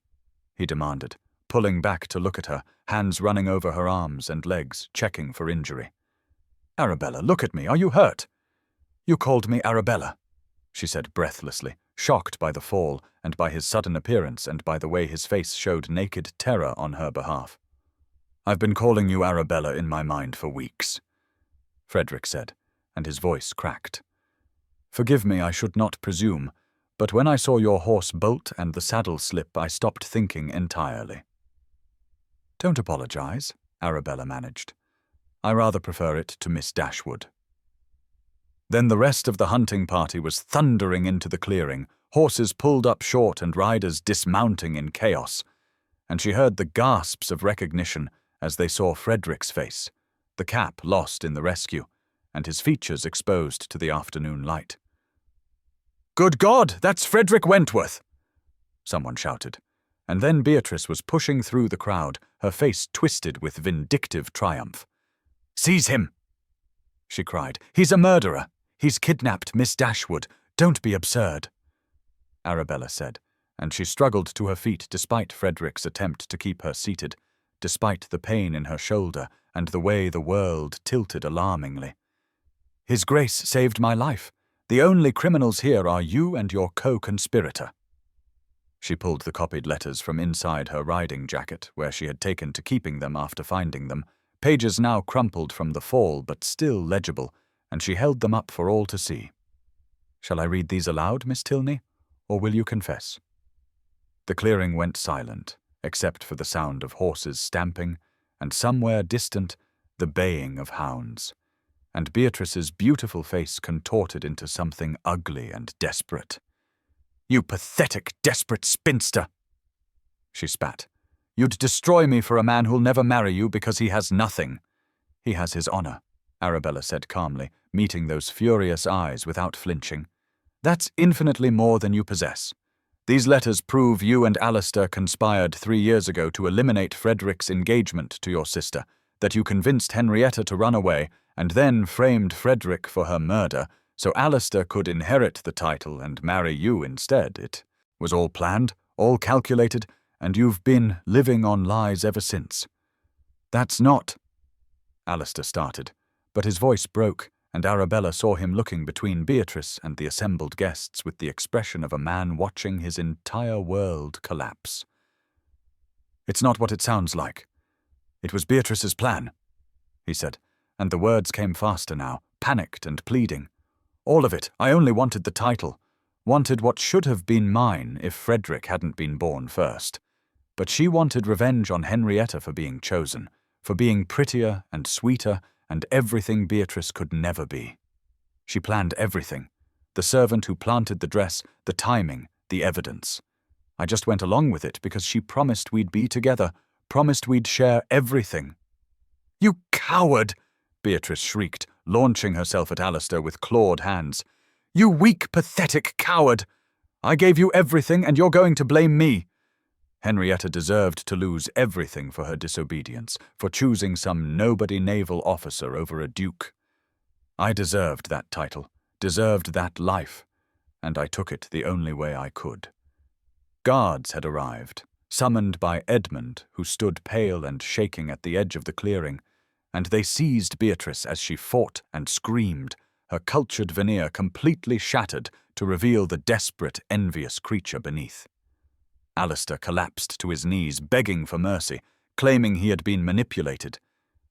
he demanded, pulling back to look at her, hands running over her arms and legs, checking for injury. "Arabella, look at me. Are you hurt?" "You called me Arabella," she said breathlessly, shocked by the fall and by his sudden appearance and by the way his face showed naked terror on her behalf. "I've been calling you Arabella in my mind for weeks," Frederick said, and his voice cracked. "Forgive me, I should not presume, but when I saw your horse bolt and the saddle slip, I stopped thinking entirely." "Don't apologize," Arabella managed. "I rather prefer it to Miss Dashwood." Then the rest of the hunting party was thundering into the clearing, horses pulled up short and riders dismounting in chaos, and she heard the gasps of recognition as they saw Frederick's face, the cap lost in the rescue, and his features exposed to the afternoon light. "Good God, that's Frederick Wentworth!" someone shouted, and then Beatrice was pushing through the crowd, her face twisted with vindictive triumph. "Seize him!" she cried. "He's a murderer! He's kidnapped Miss Dashwood! Don't be absurd!" Arabella said, and she struggled to her feet despite Frederick's attempt to keep her seated, despite the pain in her shoulder and the way the world tilted alarmingly. "His Grace saved my life. The only criminals here are you and your co-conspirator." She pulled the copied letters from inside her riding jacket, where she had taken to keeping them after finding them, pages now crumpled from the fall but still legible, and she held them up for all to see. "Shall I read these aloud, Miss Tilney, or will you confess?" The clearing went silent, except for the sound of horses stamping, and somewhere distant, the baying of hounds. And Beatrice's beautiful face contorted into something ugly and desperate. "You pathetic, desperate spinster!" she spat. "You'd destroy me for a man who'll never marry you because he has nothing." "He has his honor," Arabella said calmly, meeting those furious eyes without flinching. "That's infinitely more than you possess. These letters prove you and Alistair conspired 3 years ago to eliminate Frederick's engagement to your sister, that you convinced Henrietta to run away, and then framed Frederick for her murder, so Alistair could inherit the title and marry you instead. It was all planned, all calculated, and you've been living on lies ever since." "That's not—" Alistair started, but his voice broke, and Arabella saw him looking between Beatrice and the assembled guests with the expression of a man watching his entire world collapse. "It's not what it sounds like. It was Beatrice's plan," he said, and the words came faster now, panicked and pleading. "All of it. I only wanted the title. Wanted what should have been mine if Frederick hadn't been born first. But she wanted revenge on Henrietta for being chosen, for being prettier and sweeter and everything Beatrice could never be. She planned everything. The servant who planted the dress, the timing, the evidence. I just went along with it because she promised we'd be together, promised we'd share everything." "You coward!" Beatrice shrieked, launching herself at Alistair with clawed hands. "You weak, pathetic coward! I gave you everything and you're going to blame me." Henrietta deserved to lose everything for her disobedience, for choosing some nobody naval officer over a duke. I deserved that title, deserved that life, and I took it the only way I could. Guards had arrived, summoned by Edmund, who stood pale and shaking at the edge of the clearing, and they seized Beatrice as she fought and screamed, her cultured veneer completely shattered to reveal the desperate, envious creature beneath. Alistair collapsed to his knees, begging for mercy, claiming he had been manipulated,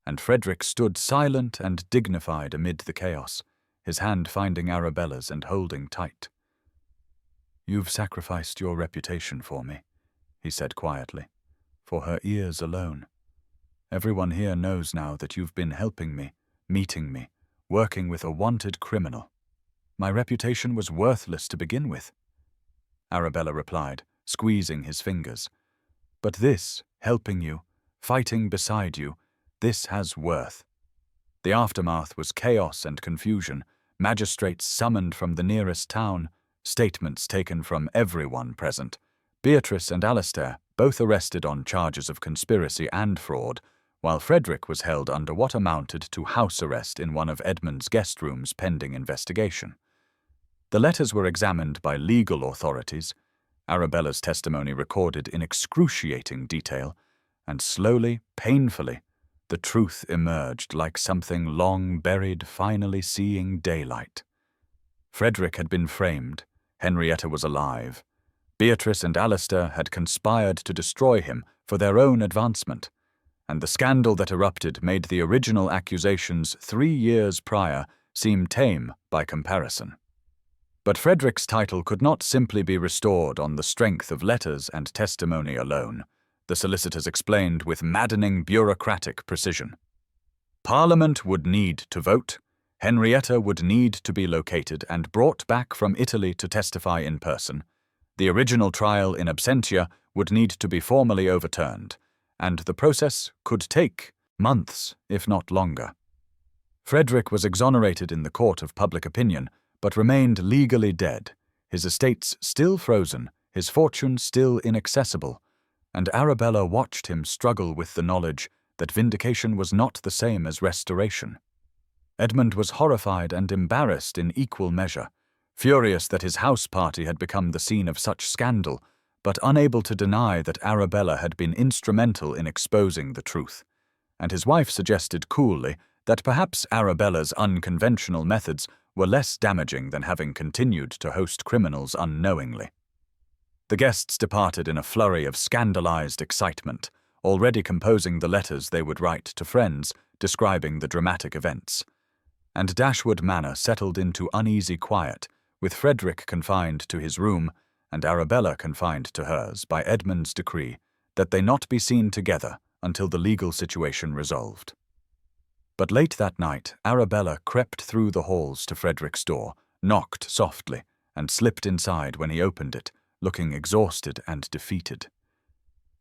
and Frederick stood silent and dignified amid the chaos, his hand finding Arabella's and holding tight. "You've sacrificed your reputation for me," he said quietly, "for her ears alone. Everyone here knows now that you've been helping me, meeting me, working with a wanted criminal. My reputation was worthless to begin with." Arabella replied, squeezing his fingers. "But this, helping you, fighting beside you, this has worth." The aftermath was chaos and confusion, magistrates summoned from the nearest town, statements taken from everyone present. Beatrice and Alistair, both arrested on charges of conspiracy and fraud, while Frederick was held under what amounted to house arrest in one of Edmund's guest rooms pending investigation. The letters were examined by legal authorities, Arabella's testimony recorded in excruciating detail, and slowly, painfully, the truth emerged like something long buried finally seeing daylight. Frederick had been framed, Henrietta was alive. Beatrice and Alistair had conspired to destroy him for their own advancement, and the scandal that erupted made the original accusations 3 years prior seem tame by comparison. But Frederick's title could not simply be restored on the strength of letters and testimony alone, the solicitors explained with maddening bureaucratic precision. Parliament would need to vote, Henrietta would need to be located and brought back from Italy to testify in person, the original trial in absentia would need to be formally overturned, and the process could take months, if not longer. Frederick was exonerated in the court of public opinion, but remained legally dead, his estates still frozen, his fortune still inaccessible, and Arabella watched him struggle with the knowledge that vindication was not the same as restoration. Edmund was horrified and embarrassed in equal measure, furious that his house party had become the scene of such scandal, but unable to deny that Arabella had been instrumental in exposing the truth. And his wife suggested coolly that perhaps Arabella's unconventional methods were less damaging than having continued to host criminals unknowingly. The guests departed in a flurry of scandalized excitement, already composing the letters they would write to friends describing the dramatic events. And Dashwood Manor settled into uneasy quiet, with Frederick confined to his room and Arabella confined to hers by Edmund's decree that they not be seen together until the legal situation resolved. But late that night, Arabella crept through the halls to Frederick's door, knocked softly, and slipped inside when he opened it, looking exhausted and defeated.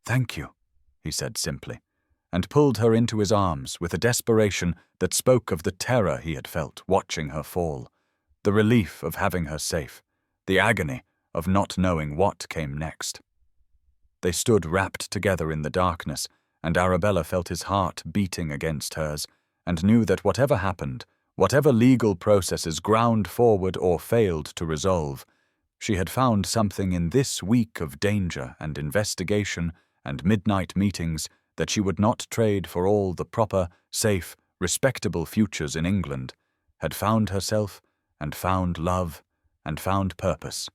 "Thank you," he said simply, and pulled her into his arms with a desperation that spoke of the terror he had felt watching her fall, the relief of having her safe, the agony of not knowing what came next. They stood wrapped together in the darkness, and Arabella felt his heart beating against hers, and knew that whatever happened, whatever legal processes ground forward or failed to resolve, she had found something in this week of danger and investigation and midnight meetings that she would not trade for all the proper, safe, respectable futures in England, had found herself and found love and found purpose.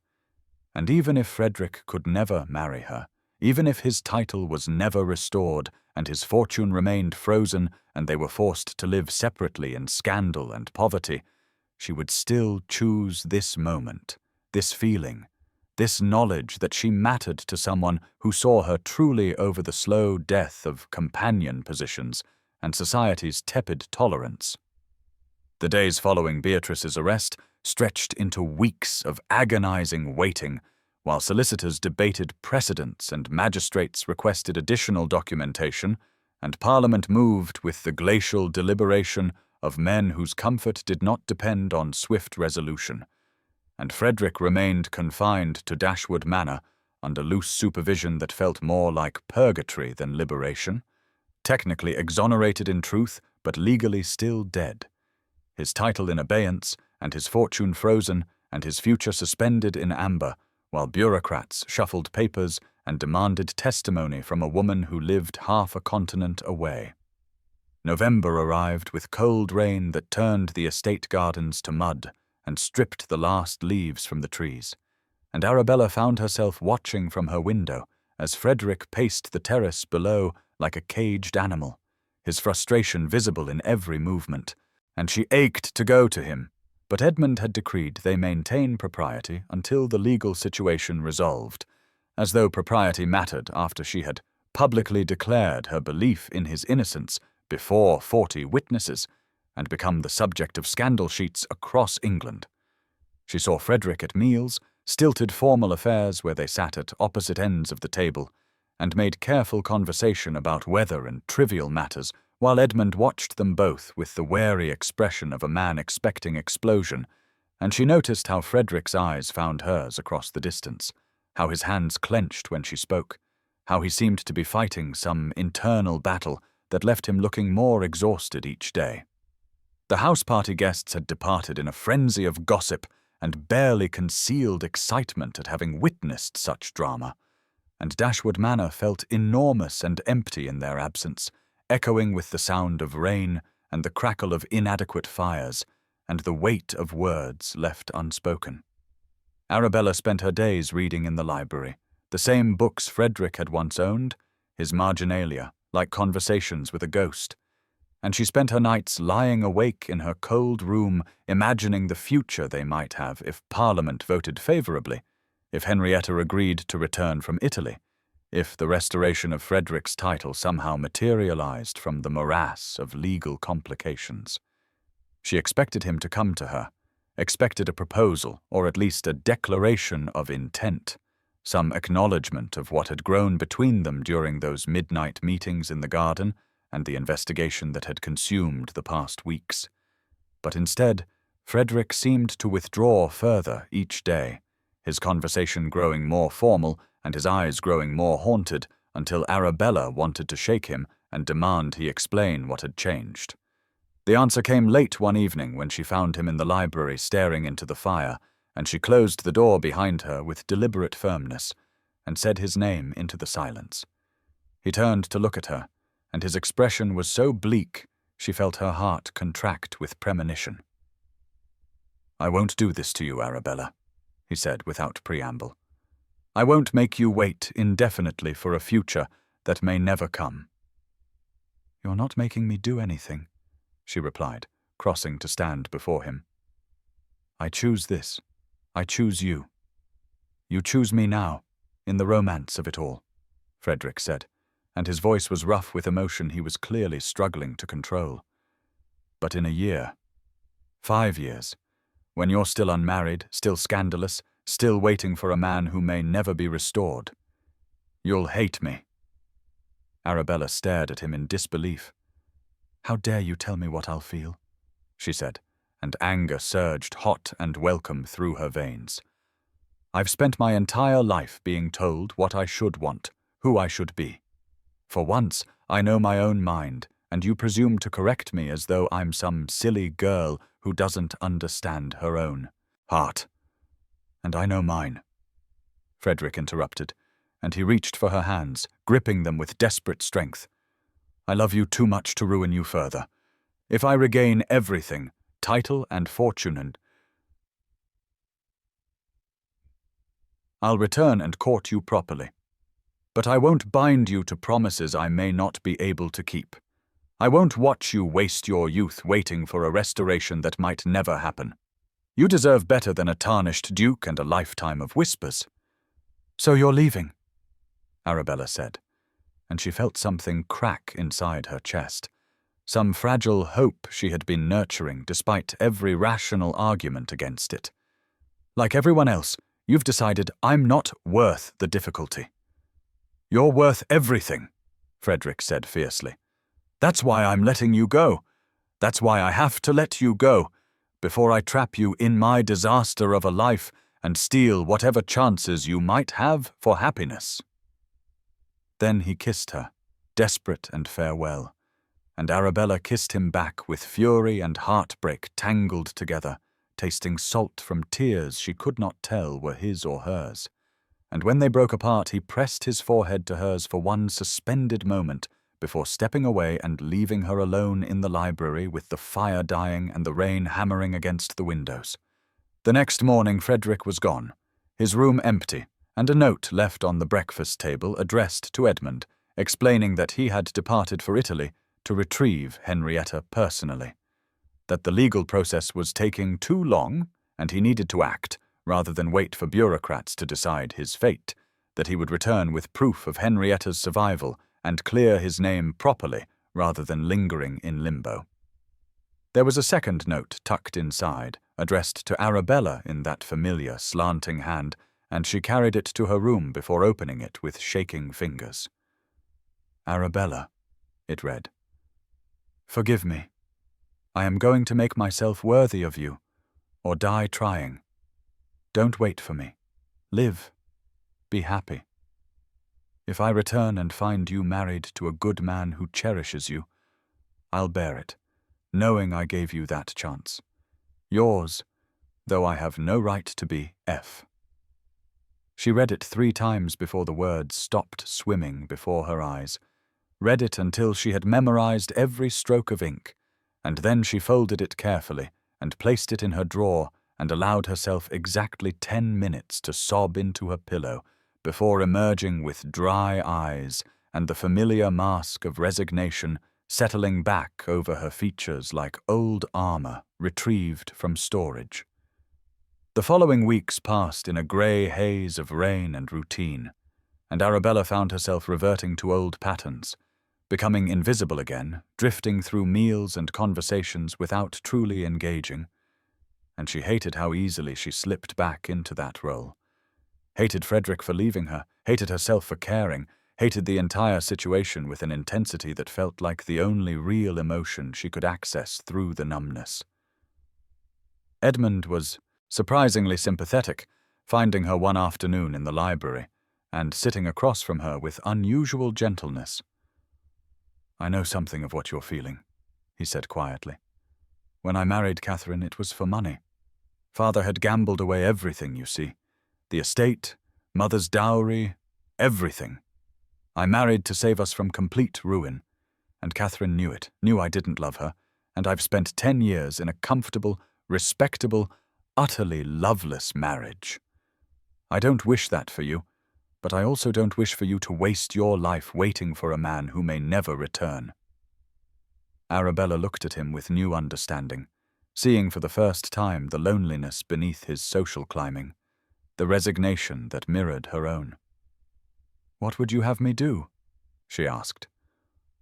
And even if Frederick could never marry her, even if his title was never restored and his fortune remained frozen and they were forced to live separately in scandal and poverty, she would still choose this moment, this feeling, this knowledge that she mattered to someone who saw her truly over the slow death of companion positions and society's tepid tolerance. The days following Beatrice's arrest stretched into weeks of agonizing waiting, while solicitors debated precedents and magistrates requested additional documentation, and Parliament moved with the glacial deliberation of men whose comfort did not depend on swift resolution. And Frederick remained confined to Dashwood Manor under loose supervision that felt more like purgatory than liberation, technically exonerated in truth, but legally still dead. His title in abeyance, and his fortune frozen, and his future suspended in amber, while bureaucrats shuffled papers and demanded testimony from a woman who lived half a continent away. November arrived with cold rain that turned the estate gardens to mud and stripped the last leaves from the trees, and Arabella found herself watching from her window as Frederick paced the terrace below like a caged animal, his frustration visible in every movement, and she ached to go to him. But Edmund had decreed they maintain propriety until the legal situation resolved, as though propriety mattered after she had publicly declared her belief in his innocence before 40 witnesses and become the subject of scandal sheets across England. She saw Frederick at meals, stilted formal affairs where they sat at opposite ends of the table, and made careful conversation about weather and trivial matters, while Edmund watched them both with the wary expression of a man expecting explosion, and she noticed how Frederick's eyes found hers across the distance, how his hands clenched when she spoke, how he seemed to be fighting some internal battle that left him looking more exhausted each day. The house-party guests had departed in a frenzy of gossip and barely concealed excitement at having witnessed such drama, and Dashwood Manor felt enormous and empty in their absence, echoing with the sound of rain and the crackle of inadequate fires and the weight of words left unspoken. Arabella spent her days reading in the library, the same books Frederick had once owned, his marginalia, like conversations with a ghost, and she spent her nights lying awake in her cold room, imagining the future they might have if Parliament voted favourably, if Henrietta agreed to return from Italy, if the restoration of Frederick's title somehow materialized from the morass of legal complications. She expected him to come to her, expected a proposal, or at least a declaration of intent, some acknowledgement of what had grown between them during those midnight meetings in the garden and the investigation that had consumed the past weeks. But instead, Frederick seemed to withdraw further each day, his conversation growing more formal and his eyes growing more haunted until Arabella wanted to shake him and demand he explain what had changed. The answer came late one evening when she found him in the library staring into the fire, and she closed the door behind her with deliberate firmness and said his name into the silence. He turned to look at her, and his expression was so bleak she felt her heart contract with premonition. "I won't do this to you, Arabella," he said without preamble. "I won't make you wait indefinitely for a future that may never come." "You're not making me do anything," she replied, crossing to stand before him. "I choose this. I choose you. You choose me now, in the romance of it all," Frederick said, and his voice was rough with emotion he was clearly struggling to control. "But in a year, 5 years, when you're still unmarried, still scandalous, still waiting for a man who may never be restored, you'll hate me." Arabella stared at him in disbelief. "How dare you tell me what I'll feel?" she said, and anger surged hot and welcome through her veins. "I've spent my entire life being told what I should want, who I should be. For once, I know my own mind, and you presume to correct me as though I'm some silly girl who doesn't understand her own heart. And I know mine." Frederick interrupted, and he reached for her hands, gripping them with desperate strength. "I love you too much to ruin you further. If I regain everything, title and fortune, I'll return and court you properly. But I won't bind you to promises I may not be able to keep. I won't watch you waste your youth waiting for a restoration that might never happen. You deserve better than a tarnished duke and a lifetime of whispers." "So you're leaving?" Arabella said, and she felt something crack inside her chest, some fragile hope she had been nurturing despite every rational argument against it. "Like everyone else, you've decided I'm not worth the difficulty." "You're worth everything," Frederick said fiercely. "That's why I'm letting you go. That's why I have to let you go, before I trap you in my disaster of a life and steal whatever chances you might have for happiness." Then he kissed her, desperate and farewell, and Arabella kissed him back with fury and heartbreak tangled together, tasting salt from tears she could not tell were his or hers. And when they broke apart, he pressed his forehead to hers for one suspended moment before stepping away and leaving her alone in the library with the fire dying and the rain hammering against the windows. The next morning Frederick was gone, his room empty, and a note left on the breakfast table addressed to Edmund, explaining that he had departed for Italy to retrieve Henrietta personally, that the legal process was taking too long and he needed to act rather than wait for bureaucrats to decide his fate, that he would return with proof of Henrietta's survival and clear his name properly rather than lingering in limbo. There was a second note tucked inside, addressed to Arabella in that familiar slanting hand, and she carried it to her room before opening it with shaking fingers. "Arabella," it read, "forgive me. I am going to make myself worthy of you, or die trying. Don't wait for me. Live. Be happy. If I return and find you married to a good man who cherishes you, I'll bear it, knowing I gave you that chance. Yours, though I have no right to be, F." She read it 3 times before the words stopped swimming before her eyes, read it until she had memorized every stroke of ink, and then she folded it carefully and placed it in her drawer and allowed herself exactly 10 minutes to sob into her pillow before emerging with dry eyes and the familiar mask of resignation settling back over her features like old armor retrieved from storage. The following weeks passed in a grey haze of rain and routine, and Arabella found herself reverting to old patterns, becoming invisible again, drifting through meals and conversations without truly engaging, and she hated how easily she slipped back into that role. Hated Frederick for leaving her, hated herself for caring, hated the entire situation with an intensity that felt like the only real emotion she could access through the numbness. Edmund was surprisingly sympathetic, finding her one afternoon in the library, and sitting across from her with unusual gentleness. "I know something of what you're feeling," he said quietly. When I married Catherine, it was for money. Father had gambled away everything, you see. The estate, mother's dowry, everything. I married to save us from complete ruin, and Catherine knew it, knew I didn't love her, and I've spent 10 years in a comfortable, respectable, utterly loveless marriage. I don't wish that for you, but I also don't wish for you to waste your life waiting for a man who may never return." Arabella looked at him with new understanding, seeing for the first time the loneliness beneath his social climbing, the resignation that mirrored her own. "What would you have me do?" she asked.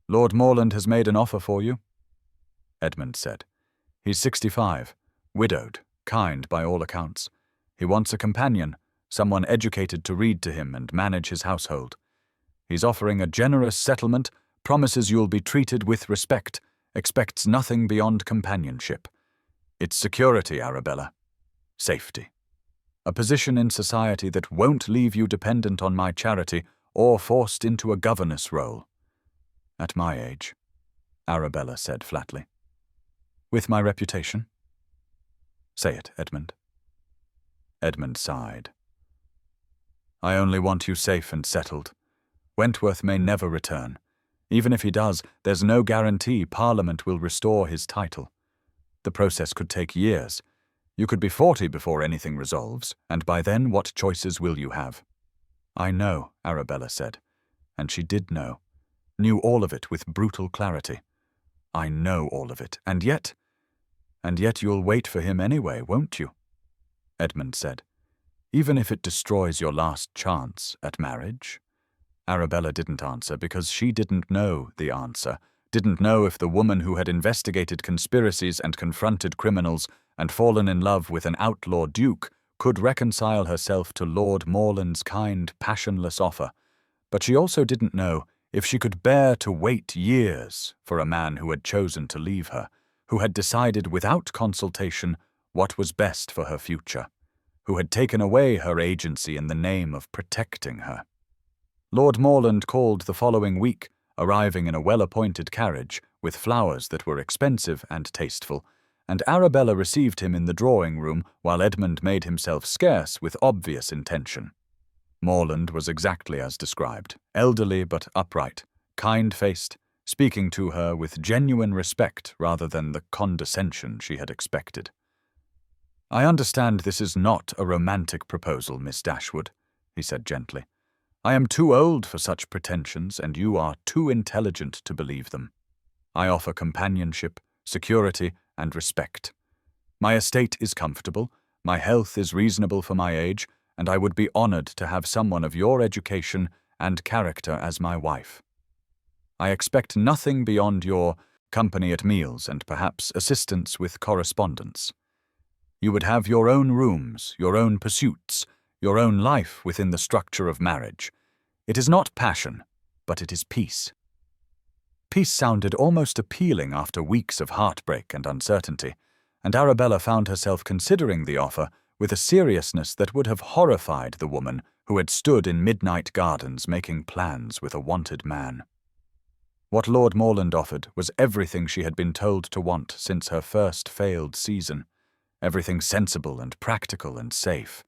"Lord Morland has made an offer for you," Edmund said. "He's 65, widowed, kind by all accounts. He wants a companion, someone educated to read to him and manage his household. He's offering a generous settlement, promises you'll be treated with respect, expects nothing beyond companionship. It's security, Arabella. Safety. A position in society that won't leave you dependent on my charity or forced into a governess role." "At my age," Arabella said flatly. "With my reputation?" "Say it, Edmund." Edmund sighed. "I only want you safe and settled. Wentworth may never return. Even if he does, there's no guarantee Parliament will restore his title. The process could take years. You could be 40 before anything resolves, and by then what choices will you have?" "I know," Arabella said, and she did know, knew all of it with brutal clarity. "I know all of it, and yet you'll wait for him anyway, won't you?" Edmund said. "Even if it destroys your last chance at marriage?" Arabella didn't answer because she didn't know the answer, didn't know if the woman who had investigated conspiracies and confronted criminals and fallen in love with an outlaw duke could reconcile herself to Lord Morland's kind, passionless offer. But she also didn't know if she could bear to wait years for a man who had chosen to leave her, who had decided without consultation what was best for her future, who had taken away her agency in the name of protecting her. Lord Morland called the following week, arriving in a well-appointed carriage with flowers that were expensive and tasteful, and Arabella received him in the drawing-room while Edmund made himself scarce with obvious intention. Morland was exactly as described, elderly but upright, kind-faced, speaking to her with genuine respect rather than the condescension she had expected. "I understand this is not a romantic proposal, Miss Dashwood," he said gently. "I am too old for such pretensions, and you are too intelligent to believe them. I offer companionship, security, and respect. My estate is comfortable, my health is reasonable for my age, and I would be honored to have someone of your education and character as my wife. I expect nothing beyond your company at meals and perhaps assistance with correspondence. You would have your own rooms, your own pursuits, your own life within the structure of marriage. It is not passion, but it is peace." Peace sounded almost appealing after weeks of heartbreak and uncertainty, and Arabella found herself considering the offer with a seriousness that would have horrified the woman who had stood in midnight gardens making plans with a wanted man. What Lord Morland offered was everything she had been told to want since her first failed season, everything sensible and practical and safe.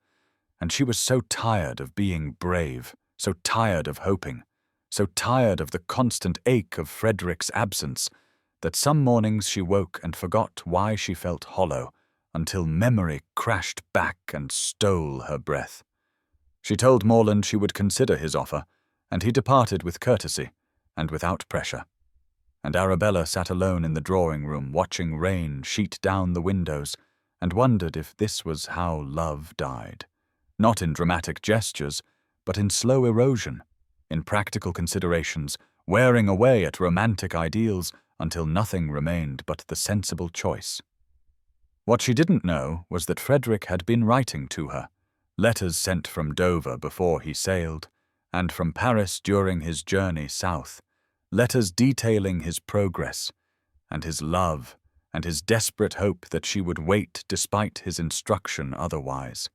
And she was so tired of being brave, so tired of hoping, so tired of the constant ache of Frederick's absence, that some mornings she woke and forgot why she felt hollow, until memory crashed back and stole her breath. She told Morland she would consider his offer, and he departed with courtesy and without pressure. And Arabella sat alone in the drawing-room watching rain sheet down the windows, and wondered if this was how love died. Not in dramatic gestures, but in slow erosion, in practical considerations, wearing away at romantic ideals until nothing remained but the sensible choice. What she didn't know was that Frederick had been writing to her, letters sent from Dover before he sailed, and from Paris during his journey south, letters detailing his progress, and his love, and his desperate hope that she would wait despite his instruction otherwise.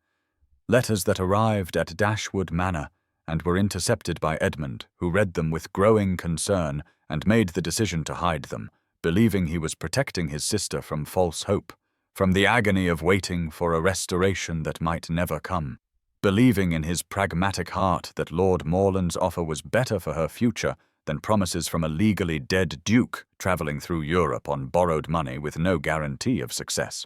Letters that arrived at Dashwood Manor and were intercepted by Edmund, who read them with growing concern and made the decision to hide them, believing he was protecting his sister from false hope, from the agony of waiting for a restoration that might never come, believing in his pragmatic heart that Lord Morland's offer was better for her future than promises from a legally dead duke travelling through Europe on borrowed money with no guarantee of success.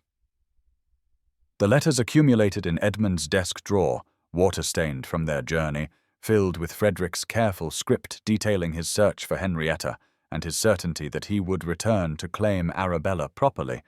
The letters accumulated in Edmund's desk drawer, water-stained from their journey, filled with Frederick's careful script detailing his search for Henrietta and his certainty that he would return to claim Arabella properly,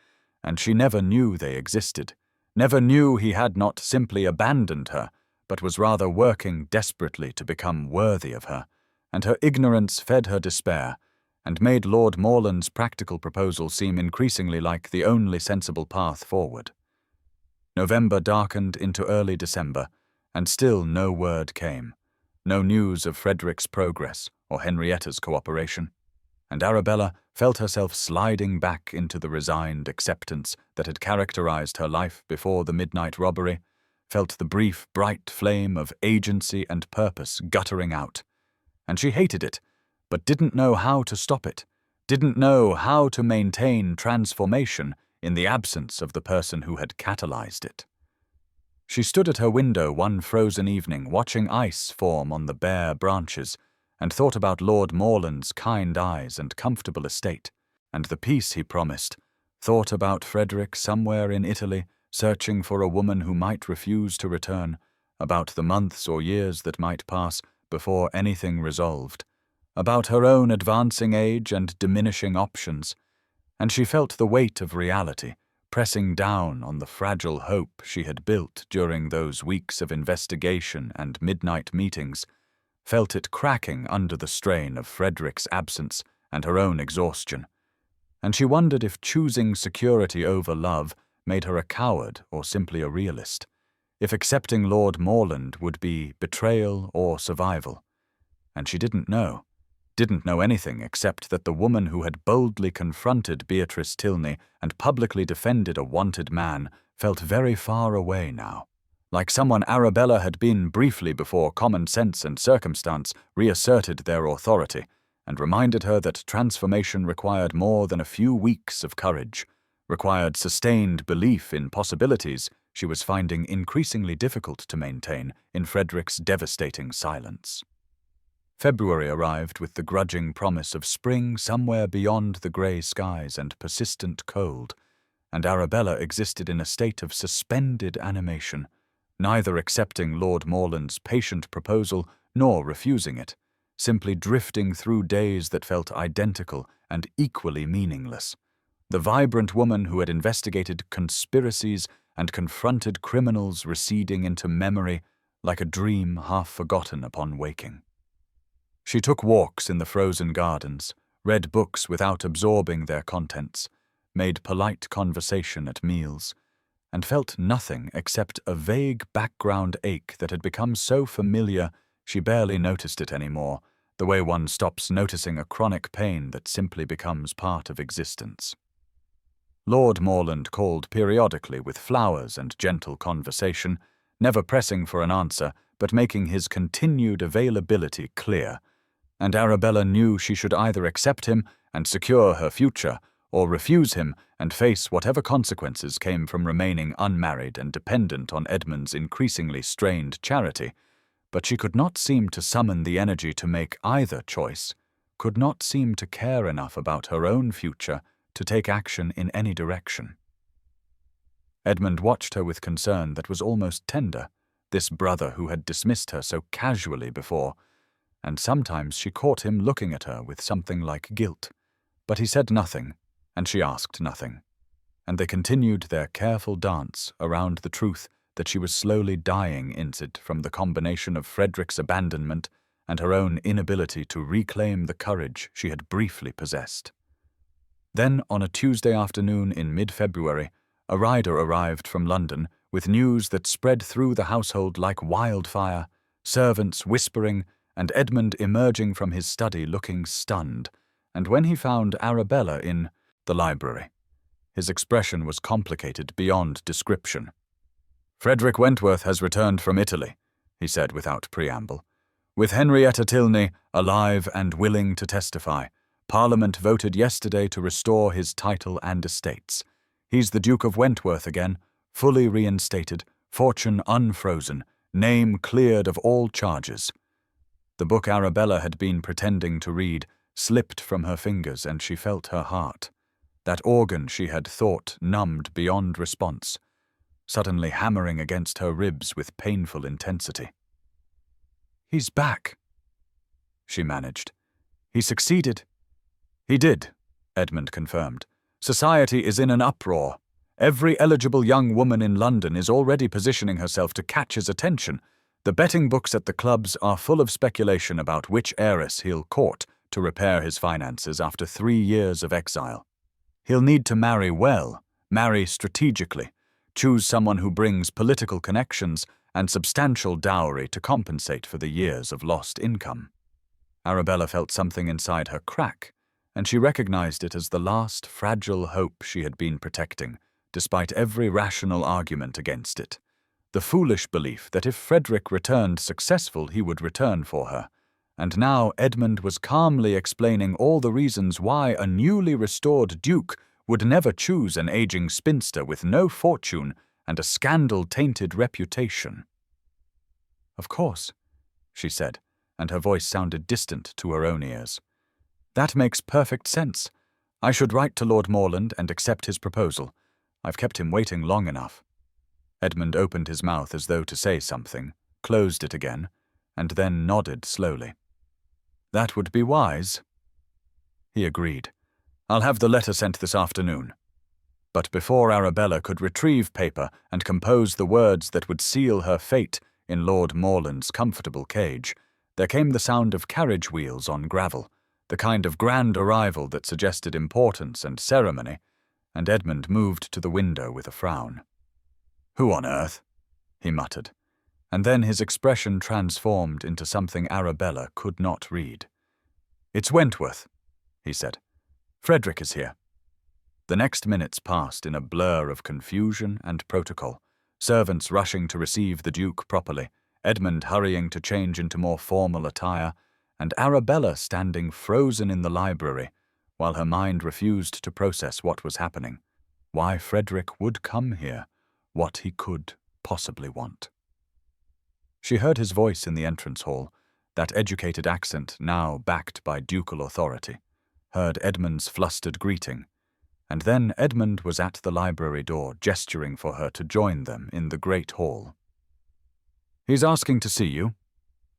and she never knew they existed, never knew he had not simply abandoned her, but was rather working desperately to become worthy of her, and her ignorance fed her despair, and made Lord Morland's practical proposal seem increasingly like the only sensible path forward. November darkened into early December, and still no word came, no news of Frederick's progress or Henrietta's cooperation, and Arabella felt herself sliding back into the resigned acceptance that had characterized her life before the midnight robbery, felt the brief, bright flame of agency and purpose guttering out, and she hated it, but didn't know how to stop it, didn't know how to maintain transformation in the absence of the person who had catalyzed it. She stood at her window one frozen evening watching ice form on the bare branches, and thought about Lord Morland's kind eyes and comfortable estate, and the peace he promised, thought about Frederick somewhere in Italy, searching for a woman who might refuse to return, about the months or years that might pass before anything resolved, about her own advancing age and diminishing options, and she felt the weight of reality pressing down on the fragile hope she had built during those weeks of investigation and midnight meetings, felt it cracking under the strain of Frederick's absence and her own exhaustion, and she wondered if choosing security over love made her a coward or simply a realist, if accepting Lord Morland would be betrayal or survival. And she didn't know anything except that the woman who had boldly confronted Beatrice Tilney and publicly defended a wanted man felt very far away now, like someone Arabella had been briefly before common sense and circumstance reasserted their authority, and reminded her that transformation required more than a few weeks of courage, required sustained belief in possibilities she was finding increasingly difficult to maintain in Frederick's devastating silence. February arrived with the grudging promise of spring somewhere beyond the grey skies and persistent cold, and Arabella existed in a state of suspended animation, neither accepting Lord Morland's patient proposal nor refusing it, simply drifting through days that felt identical and equally meaningless. The vibrant woman who had investigated conspiracies and confronted criminals receding into memory like a dream half forgotten upon waking. She took walks in the frozen gardens, read books without absorbing their contents, made polite conversation at meals, and felt nothing except a vague background ache that had become so familiar she barely noticed it anymore, the way one stops noticing a chronic pain that simply becomes part of existence. Lord Morland called periodically with flowers and gentle conversation, never pressing for an answer, but making his continued availability clear, and Arabella knew she should either accept him and secure her future, or refuse him and face whatever consequences came from remaining unmarried and dependent on Edmund's increasingly strained charity, but she could not seem to summon the energy to make either choice, could not seem to care enough about her own future to take action in any direction. Edmund watched her with concern that was almost tender, this brother who had dismissed her so casually before, and sometimes she caught him looking at her with something like guilt, but he said nothing, and she asked nothing, and they continued their careful dance around the truth that she was slowly dying in it from the combination of Frederick's abandonment and her own inability to reclaim the courage she had briefly possessed. Then, on a Tuesday afternoon in mid-February, a rider arrived from London with news that spread through the household like wildfire, servants whispering, and Edmund emerging from his study looking stunned, and when he found Arabella in the library, his expression was complicated beyond description. "Frederick Wentworth has returned from Italy," he said without preamble, "with Henrietta Tilney alive and willing to testify, Parliament voted yesterday to restore his title and estates. He's the Duke of Wentworth again, fully reinstated, fortune unfrozen, name cleared of all charges. The book Arabella had been pretending to read slipped from her fingers, and she felt her heart, that organ she had thought numbed beyond response, suddenly hammering against her ribs with painful intensity. "He's back," she managed. "He succeeded." "He did," Edmund confirmed. "Society is in an uproar. Every eligible young woman in London is already positioning herself to catch his attention. The betting books at the clubs are full of speculation about which heiress he'll court to repair his finances after 3 years of exile. He'll need to marry well, marry strategically, choose someone who brings political connections and substantial dowry to compensate for the years of lost income." Arabella felt something inside her crack, and she recognized it as the last fragile hope she had been protecting, despite every rational argument against it. The foolish belief that if Frederick returned successful, he would return for her. And now Edmund was calmly explaining all the reasons why a newly restored duke would never choose an aging spinster with no fortune and a scandal-tainted reputation. "Of course," she said, and her voice sounded distant to her own ears. "That makes perfect sense. I should write to Lord Morland and accept his proposal. I've kept him waiting long enough." Edmund opened his mouth as though to say something, closed it again, and then nodded slowly. "That would be wise." He agreed. "I'll have the letter sent this afternoon." But before Arabella could retrieve paper and compose the words that would seal her fate in Lord Morland's comfortable cage, there came the sound of carriage wheels on gravel, the kind of grand arrival that suggested importance and ceremony, and Edmund moved to the window with a frown. "Who on earth?" he muttered, and then his expression transformed into something Arabella could not read. "It's Wentworth," he said. "Frederick is here." The next minutes passed in a blur of confusion and protocol, servants rushing to receive the Duke properly, Edmund hurrying to change into more formal attire, and Arabella standing frozen in the library, while her mind refused to process what was happening, why Frederick would come here, what he could possibly want. She heard his voice in the entrance hall, that educated accent now backed by ducal authority, heard Edmund's flustered greeting, and then Edmund was at the library door gesturing for her to join them in the great hall. "He's asking to see you,"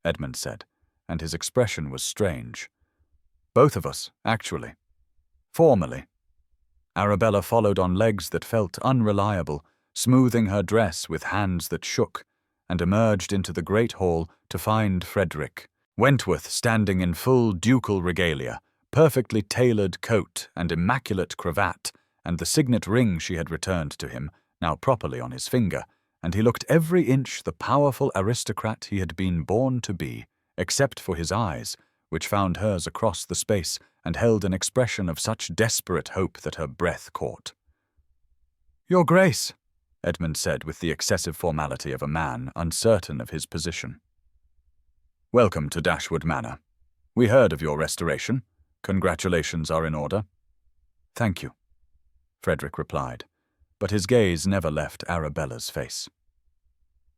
Edmund said, and his expression was strange. "Both of us, actually. Formally." Arabella followed on legs that felt unreliable, smoothing her dress with hands that shook, and emerged into the great hall to find Frederick Wentworth standing in full ducal regalia, perfectly tailored coat and immaculate cravat, and the signet ring she had returned to him, now properly on his finger, and he looked every inch the powerful aristocrat he had been born to be, except for his eyes, which found hers across the space and held an expression of such desperate hope that her breath caught. "Your Grace," Edmund said with the excessive formality of a man uncertain of his position. "Welcome to Dashwood Manor. We heard of your restoration. Congratulations are in order." "Thank you," Frederick replied, but his gaze never left Arabella's face.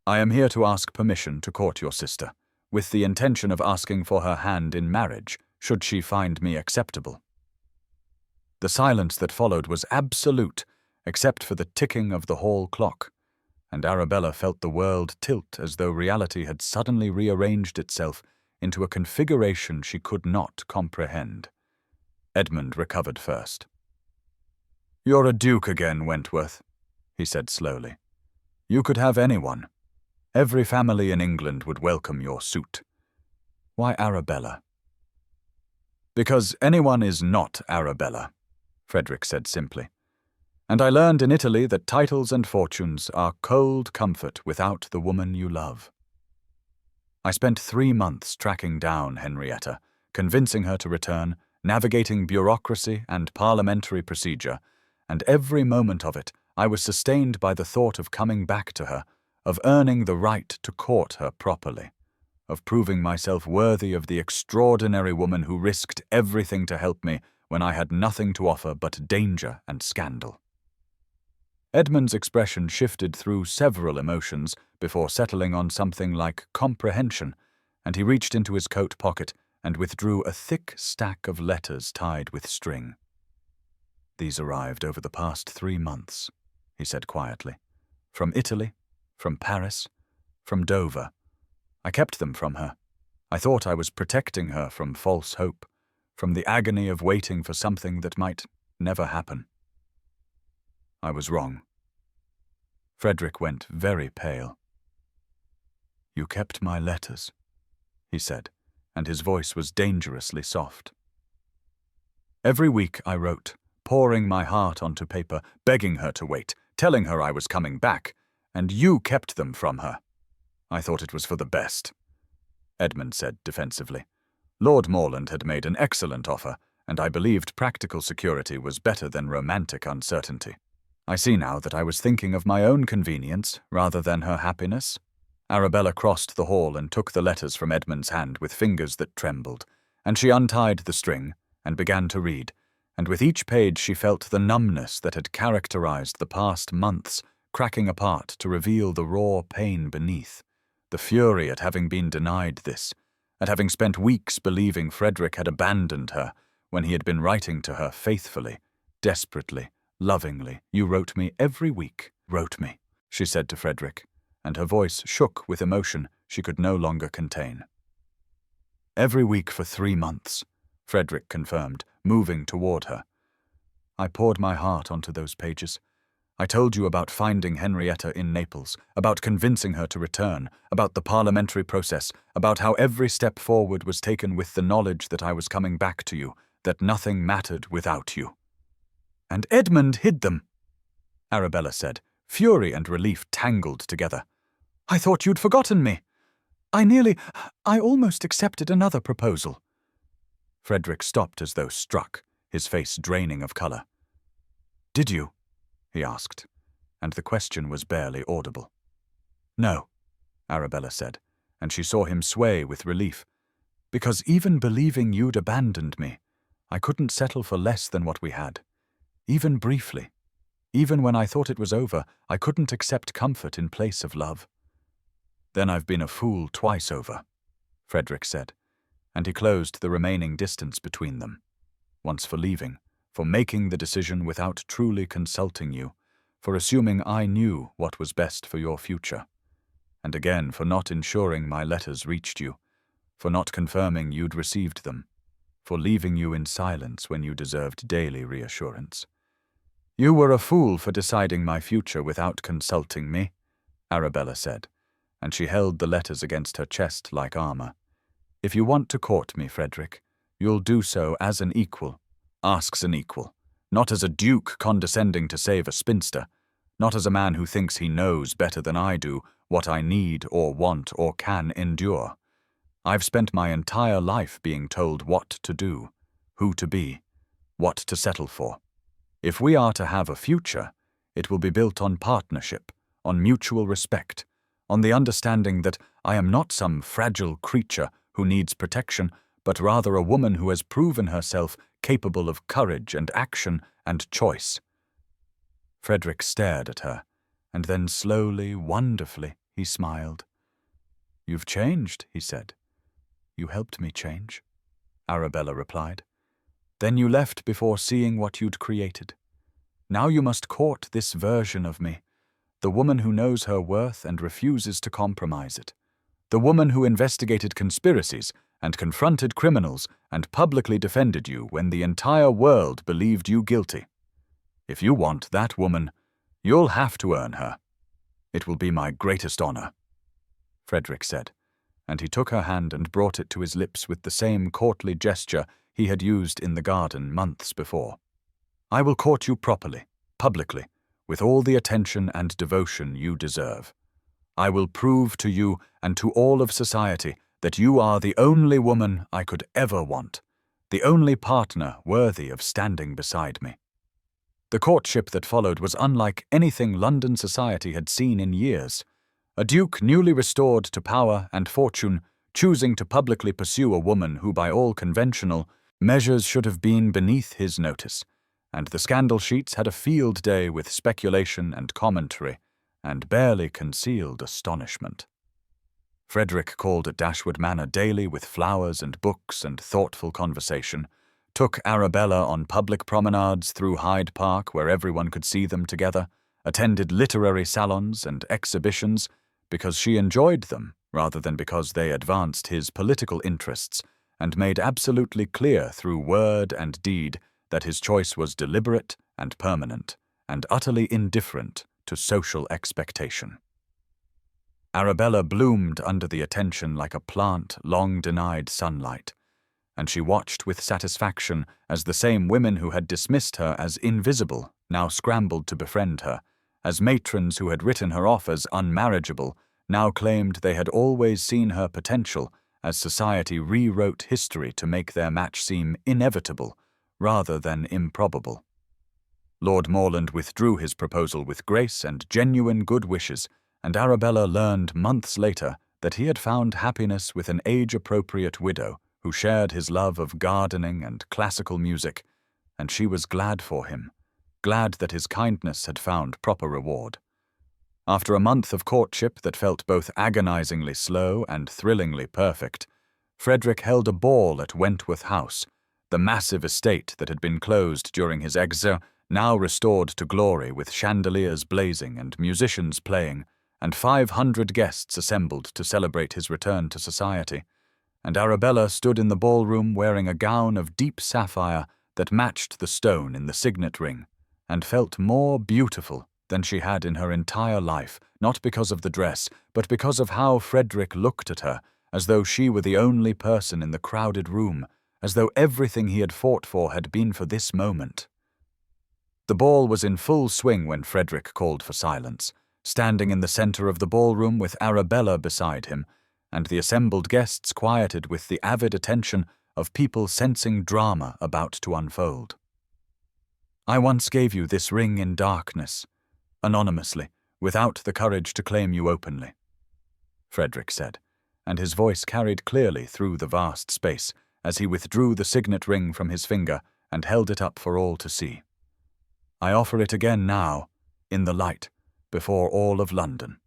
"I am here to ask permission to court your sister, with the intention of asking for her hand in marriage, should she find me acceptable." The silence that followed was absolute, except for the ticking of the hall clock, and Arabella felt the world tilt as though reality had suddenly rearranged itself into a configuration she could not comprehend. Edmund recovered first. "You're a duke again, Wentworth," he said slowly. "You could have anyone. Every family in England would welcome your suit." "Why Arabella?" "Because anyone is not Arabella," Frederick said simply. "And I learned in Italy that titles and fortunes are cold comfort without the woman you love. I spent 3 months tracking down Henrietta, convincing her to return, navigating bureaucracy and parliamentary procedure, and every moment of it I was sustained by the thought of coming back to her, of earning the right to court her properly. of proving myself worthy of the extraordinary woman who risked everything to help me when I had nothing to offer but danger and scandal. Edmund's expression shifted through several emotions before settling on something like comprehension, and he reached into his coat pocket and withdrew a thick stack of letters tied with string. "These arrived over the past 3 months," he said quietly. "From Italy, from Paris, from Dover. I kept them from her. I thought I was protecting her from false hope, from the agony of waiting for something that might never happen. I was wrong." Frederick went very pale. "You kept my letters," he said, and his voice was dangerously soft. "Every week I wrote, pouring my heart onto paper, begging her to wait, telling her I was coming back, and you kept them from her. I thought it was for the best," Edmund said defensively. "Lord Morland had made an excellent offer, and I believed practical security was better than romantic uncertainty. I see now that I was thinking of my own convenience rather than her happiness." Arabella crossed the hall and took the letters from Edmund's hand with fingers that trembled, and she untied the string and began to read, and with each page she felt the numbness that had characterized the past months cracking apart to reveal the raw pain beneath, the fury at having been denied this, at having spent weeks believing Frederick had abandoned her when he had been writing to her faithfully, desperately, lovingly. "You wrote me every week, wrote me," she said to Frederick, and her voice shook with emotion she could no longer contain. "Every week for 3 months, Frederick confirmed, moving toward her. "I poured my heart onto those pages. I told you about finding Henrietta in Naples, about convincing her to return, about the parliamentary process, about how every step forward was taken with the knowledge that I was coming back to you, that nothing mattered without you." "And Edmund hid them," Arabella said, fury and relief tangled together. "I thought you'd forgotten me. I almost accepted another proposal." Frederick stopped as though struck, his face draining of color. "Did you?" he asked, and the question was barely audible. "No," Arabella said, and she saw him sway with relief. "Because even believing you'd abandoned me, I couldn't settle for less than what we had. Even briefly. Even when I thought it was over, I couldn't accept comfort in place of love." "Then I've been a fool twice over," Frederick said, and he closed the remaining distance between them. Once for leaving, for making the decision without truly consulting you, for assuming I knew what was best for your future, and again for not ensuring my letters reached you, for not confirming you'd received them, for leaving you in silence when you deserved daily reassurance. "You were a fool for deciding my future without consulting me," Arabella said, and she held the letters against her chest like armor. "If you want to court me, Frederick, you'll do so as an equal, asks an equal, not as a duke condescending to save a spinster, not as a man who thinks he knows better than I do what I need or want or can endure. I've spent my entire life being told what to do, who to be, what to settle for. If we are to have a future, it will be built on partnership, on mutual respect, on the understanding that I am not some fragile creature who needs protection, but rather a woman who has proven herself capable of courage and action and choice." Frederick stared at her, and then slowly, wonderfully, he smiled. "You've changed," he said. "You helped me change," Arabella replied. "Then you left before seeing what you'd created. Now you must court this version of me, the woman who knows her worth and refuses to compromise it, the woman who investigated conspiracies and confronted criminals and publicly defended you when the entire world believed you guilty. If you want that woman, you'll have to earn her. It will be my greatest honor," Frederick said, and he took her hand and brought it to his lips with the same courtly gesture he had used in the garden months before. "I will court you properly, publicly, with all the attention and devotion you deserve. I will prove to you and to all of society that you are the only woman I could ever want, the only partner worthy of standing beside me." The courtship that followed was unlike anything London society had seen in years. A duke newly restored to power and fortune choosing to publicly pursue a woman who by all conventional measures should have been beneath his notice, and the scandal sheets had a field day with speculation and commentary, and barely concealed astonishment. Frederick called at Dashwood Manor daily with flowers and books and thoughtful conversation, took Arabella on public promenades through Hyde Park where everyone could see them together, attended literary salons and exhibitions because she enjoyed them rather than because they advanced his political interests, and made absolutely clear through word and deed that his choice was deliberate and permanent, and utterly indifferent to social expectation. Arabella bloomed under the attention like a plant long denied sunlight, and she watched with satisfaction as the same women who had dismissed her as invisible now scrambled to befriend her, as matrons who had written her off as unmarriageable now claimed they had always seen her potential, as society rewrote history to make their match seem inevitable rather than improbable. Lord Morland withdrew his proposal with grace and genuine good wishes, and Arabella learned months later that he had found happiness with an age-appropriate widow who shared his love of gardening and classical music, and she was glad for him, glad that his kindness had found proper reward. After a month of courtship that felt both agonizingly slow and thrillingly perfect, Frederick held a ball at Wentworth House, the massive estate that had been closed during his exile, now restored to glory with chandeliers blazing and musicians playing, and 500 guests assembled to celebrate his return to society. And Arabella stood in the ballroom wearing a gown of deep sapphire that matched the stone in the signet ring, and felt more beautiful than she had in her entire life, not because of the dress, but because of how Frederick looked at her, as though she were the only person in the crowded room, as though everything he had fought for had been for this moment. The ball was in full swing when Frederick called for silence, standing in the center of the ballroom with Arabella beside him, and the assembled guests quieted with the avid attention of people sensing drama about to unfold. "I once gave you this ring in darkness, anonymously, without the courage to claim you openly," Frederick said, and his voice carried clearly through the vast space as he withdrew the signet ring from his finger and held it up for all to see. "I offer it again now, in the light, before all of London."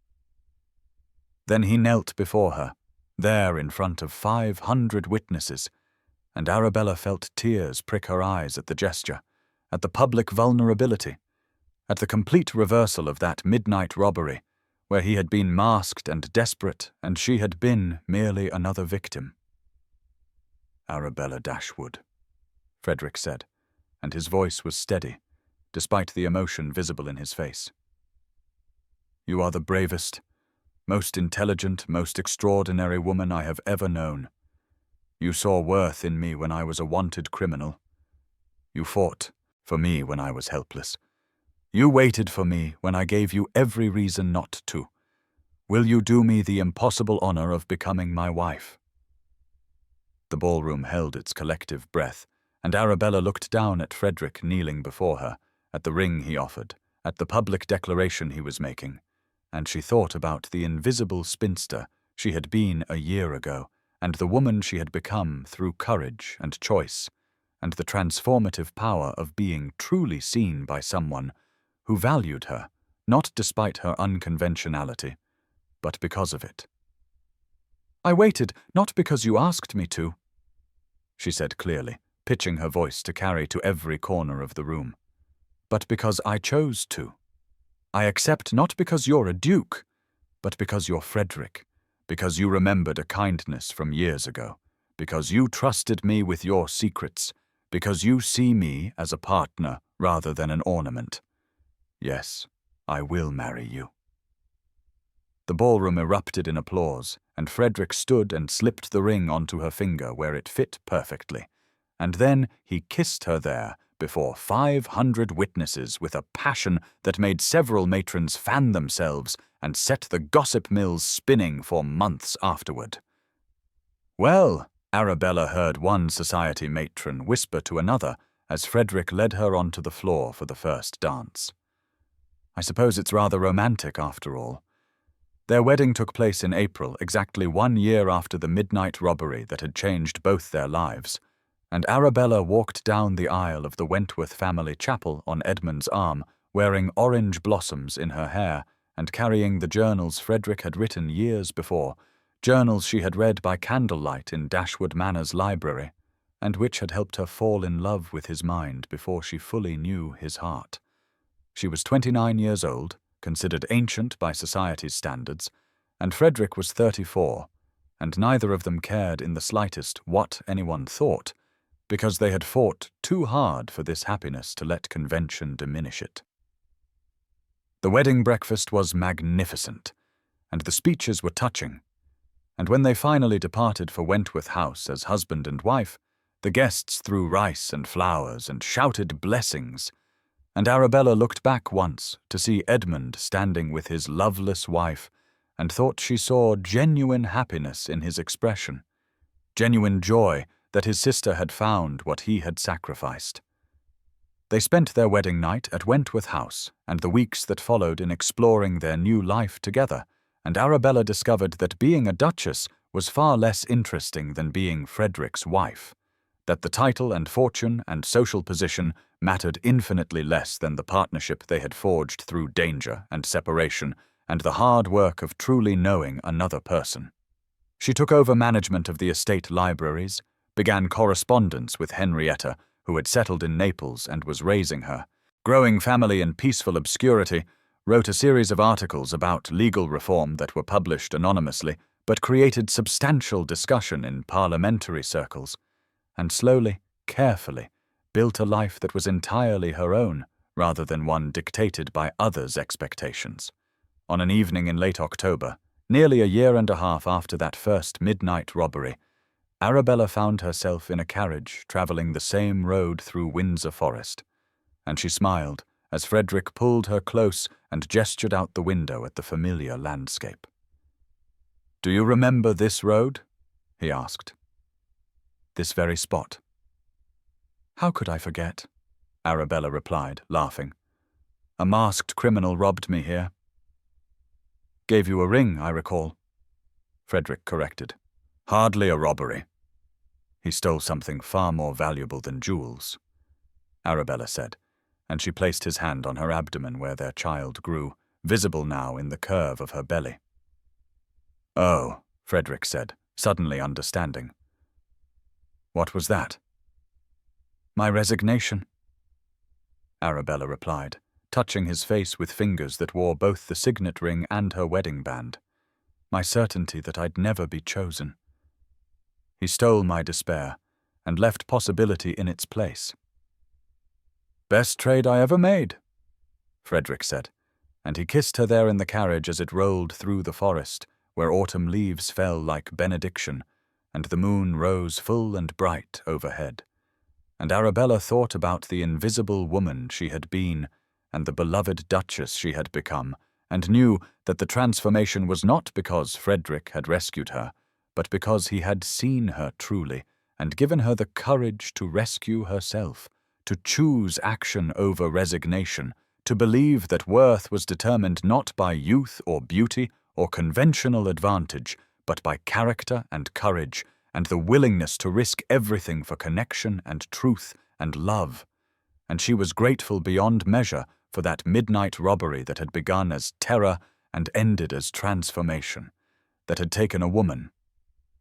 Then he knelt before her, there in front of 500 witnesses, and Arabella felt tears prick her eyes at the gesture, at the public vulnerability, at the complete reversal of that midnight robbery, where he had been masked and desperate, and she had been merely another victim. "Arabella Dashwood," Frederick said, and his voice was steady, despite the emotion visible in his face. "You are the bravest, most intelligent, most extraordinary woman I have ever known. You saw worth in me when I was a wanted criminal. You fought for me when I was helpless. You waited for me when I gave you every reason not to. Will you do me the impossible honor of becoming my wife?" The ballroom held its collective breath, and Arabella looked down at Frederick kneeling before her, at the ring he offered, at the public declaration he was making, and she thought about the invisible spinster she had been a year ago, and the woman she had become through courage and choice, and the transformative power of being truly seen by someone who valued her, not despite her unconventionality, but because of it. "I waited not because you asked me to," she said clearly, pitching her voice to carry to every corner of the room, "but because I chose to. I accept not because you're a duke, but because you're Frederick, because you remembered a kindness from years ago, because you trusted me with your secrets, because you see me as a partner rather than an ornament. Yes, I will marry you." The ballroom erupted in applause, and Frederick stood and slipped the ring onto her finger where it fit perfectly, and then he kissed her there before 500 witnesses with a passion that made several matrons fan themselves and set the gossip mills spinning for months afterward. "Well," Arabella heard one society matron whisper to another as Frederick led her onto the floor for the first dance. "I suppose it's rather romantic after all. Their wedding took place in April, exactly 1 year after the midnight robbery that had changed both their lives, and Arabella walked down the aisle of the Wentworth family chapel on Edmund's arm, wearing orange blossoms in her hair and carrying the journals Frederick had written years before, journals she had read by candlelight in Dashwood Manor's library, and which had helped her fall in love with his mind before she fully knew his heart. She was 29 years old, considered ancient by society's standards, and Frederick was 34, and neither of them cared in the slightest what anyone thought, because they had fought too hard for this happiness to let convention diminish it. The wedding breakfast was magnificent, and the speeches were touching, and when they finally departed for Wentworth House as husband and wife, the guests threw rice and flowers and shouted blessings, and Arabella looked back once to see Edmund standing with his loveless wife and thought she saw genuine happiness in his expression, genuine joy that his sister had found what he had sacrificed. They spent their wedding night at Wentworth House and the weeks that followed in exploring their new life together, and Arabella discovered that being a duchess was far less interesting than being Frederick's wife, that the title and fortune and social position mattered infinitely less than the partnership they had forged through danger and separation and the hard work of truly knowing another person. She took over management of the estate libraries, began correspondence with Henrietta, who had settled in Naples and was raising her, growing family in peaceful obscurity, wrote a series of articles about legal reform that were published anonymously but created substantial discussion in parliamentary circles, and slowly, carefully, built a life that was entirely her own rather than one dictated by others' expectations. On an evening in late October, nearly a year and a half after that first midnight robbery, Arabella found herself in a carriage travelling the same road through Windsor Forest, and she smiled as Frederick pulled her close and gestured out the window at the familiar landscape. "Do you remember this road?" he asked. "This very spot." "How could I forget?" Arabella replied, laughing. "A masked criminal robbed me here." "Gave you a ring, I recall," Frederick corrected. "Hardly a robbery." "He stole something far more valuable than jewels," Arabella said, and she placed his hand on her abdomen where their child grew, visible now in the curve of her belly. "Oh," Frederick said, suddenly understanding. "What was that?" "My resignation," Arabella replied, touching his face with fingers that wore both the signet ring and her wedding band. "My certainty that I'd never be chosen. He stole my despair and left possibility in its place." "Best trade I ever made," Frederick said, and he kissed her there in the carriage as it rolled through the forest, where autumn leaves fell like benediction, and the moon rose full and bright overhead. And Arabella thought about the invisible woman she had been and the beloved duchess she had become, and knew that the transformation was not because Frederick had rescued her, but because he had seen her truly and given her the courage to rescue herself, to choose action over resignation, to believe that worth was determined not by youth or beauty or conventional advantage, but by character and courage and the willingness to risk everything for connection and truth and love. And she was grateful beyond measure for that midnight robbery that had begun as terror and ended as transformation, that had taken a woman.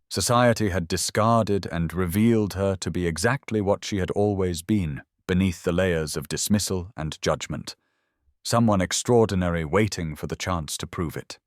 Society had discarded and revealed her to be exactly what she had always been, beneath the layers of dismissal and judgment. Someone extraordinary waiting for the chance to prove it.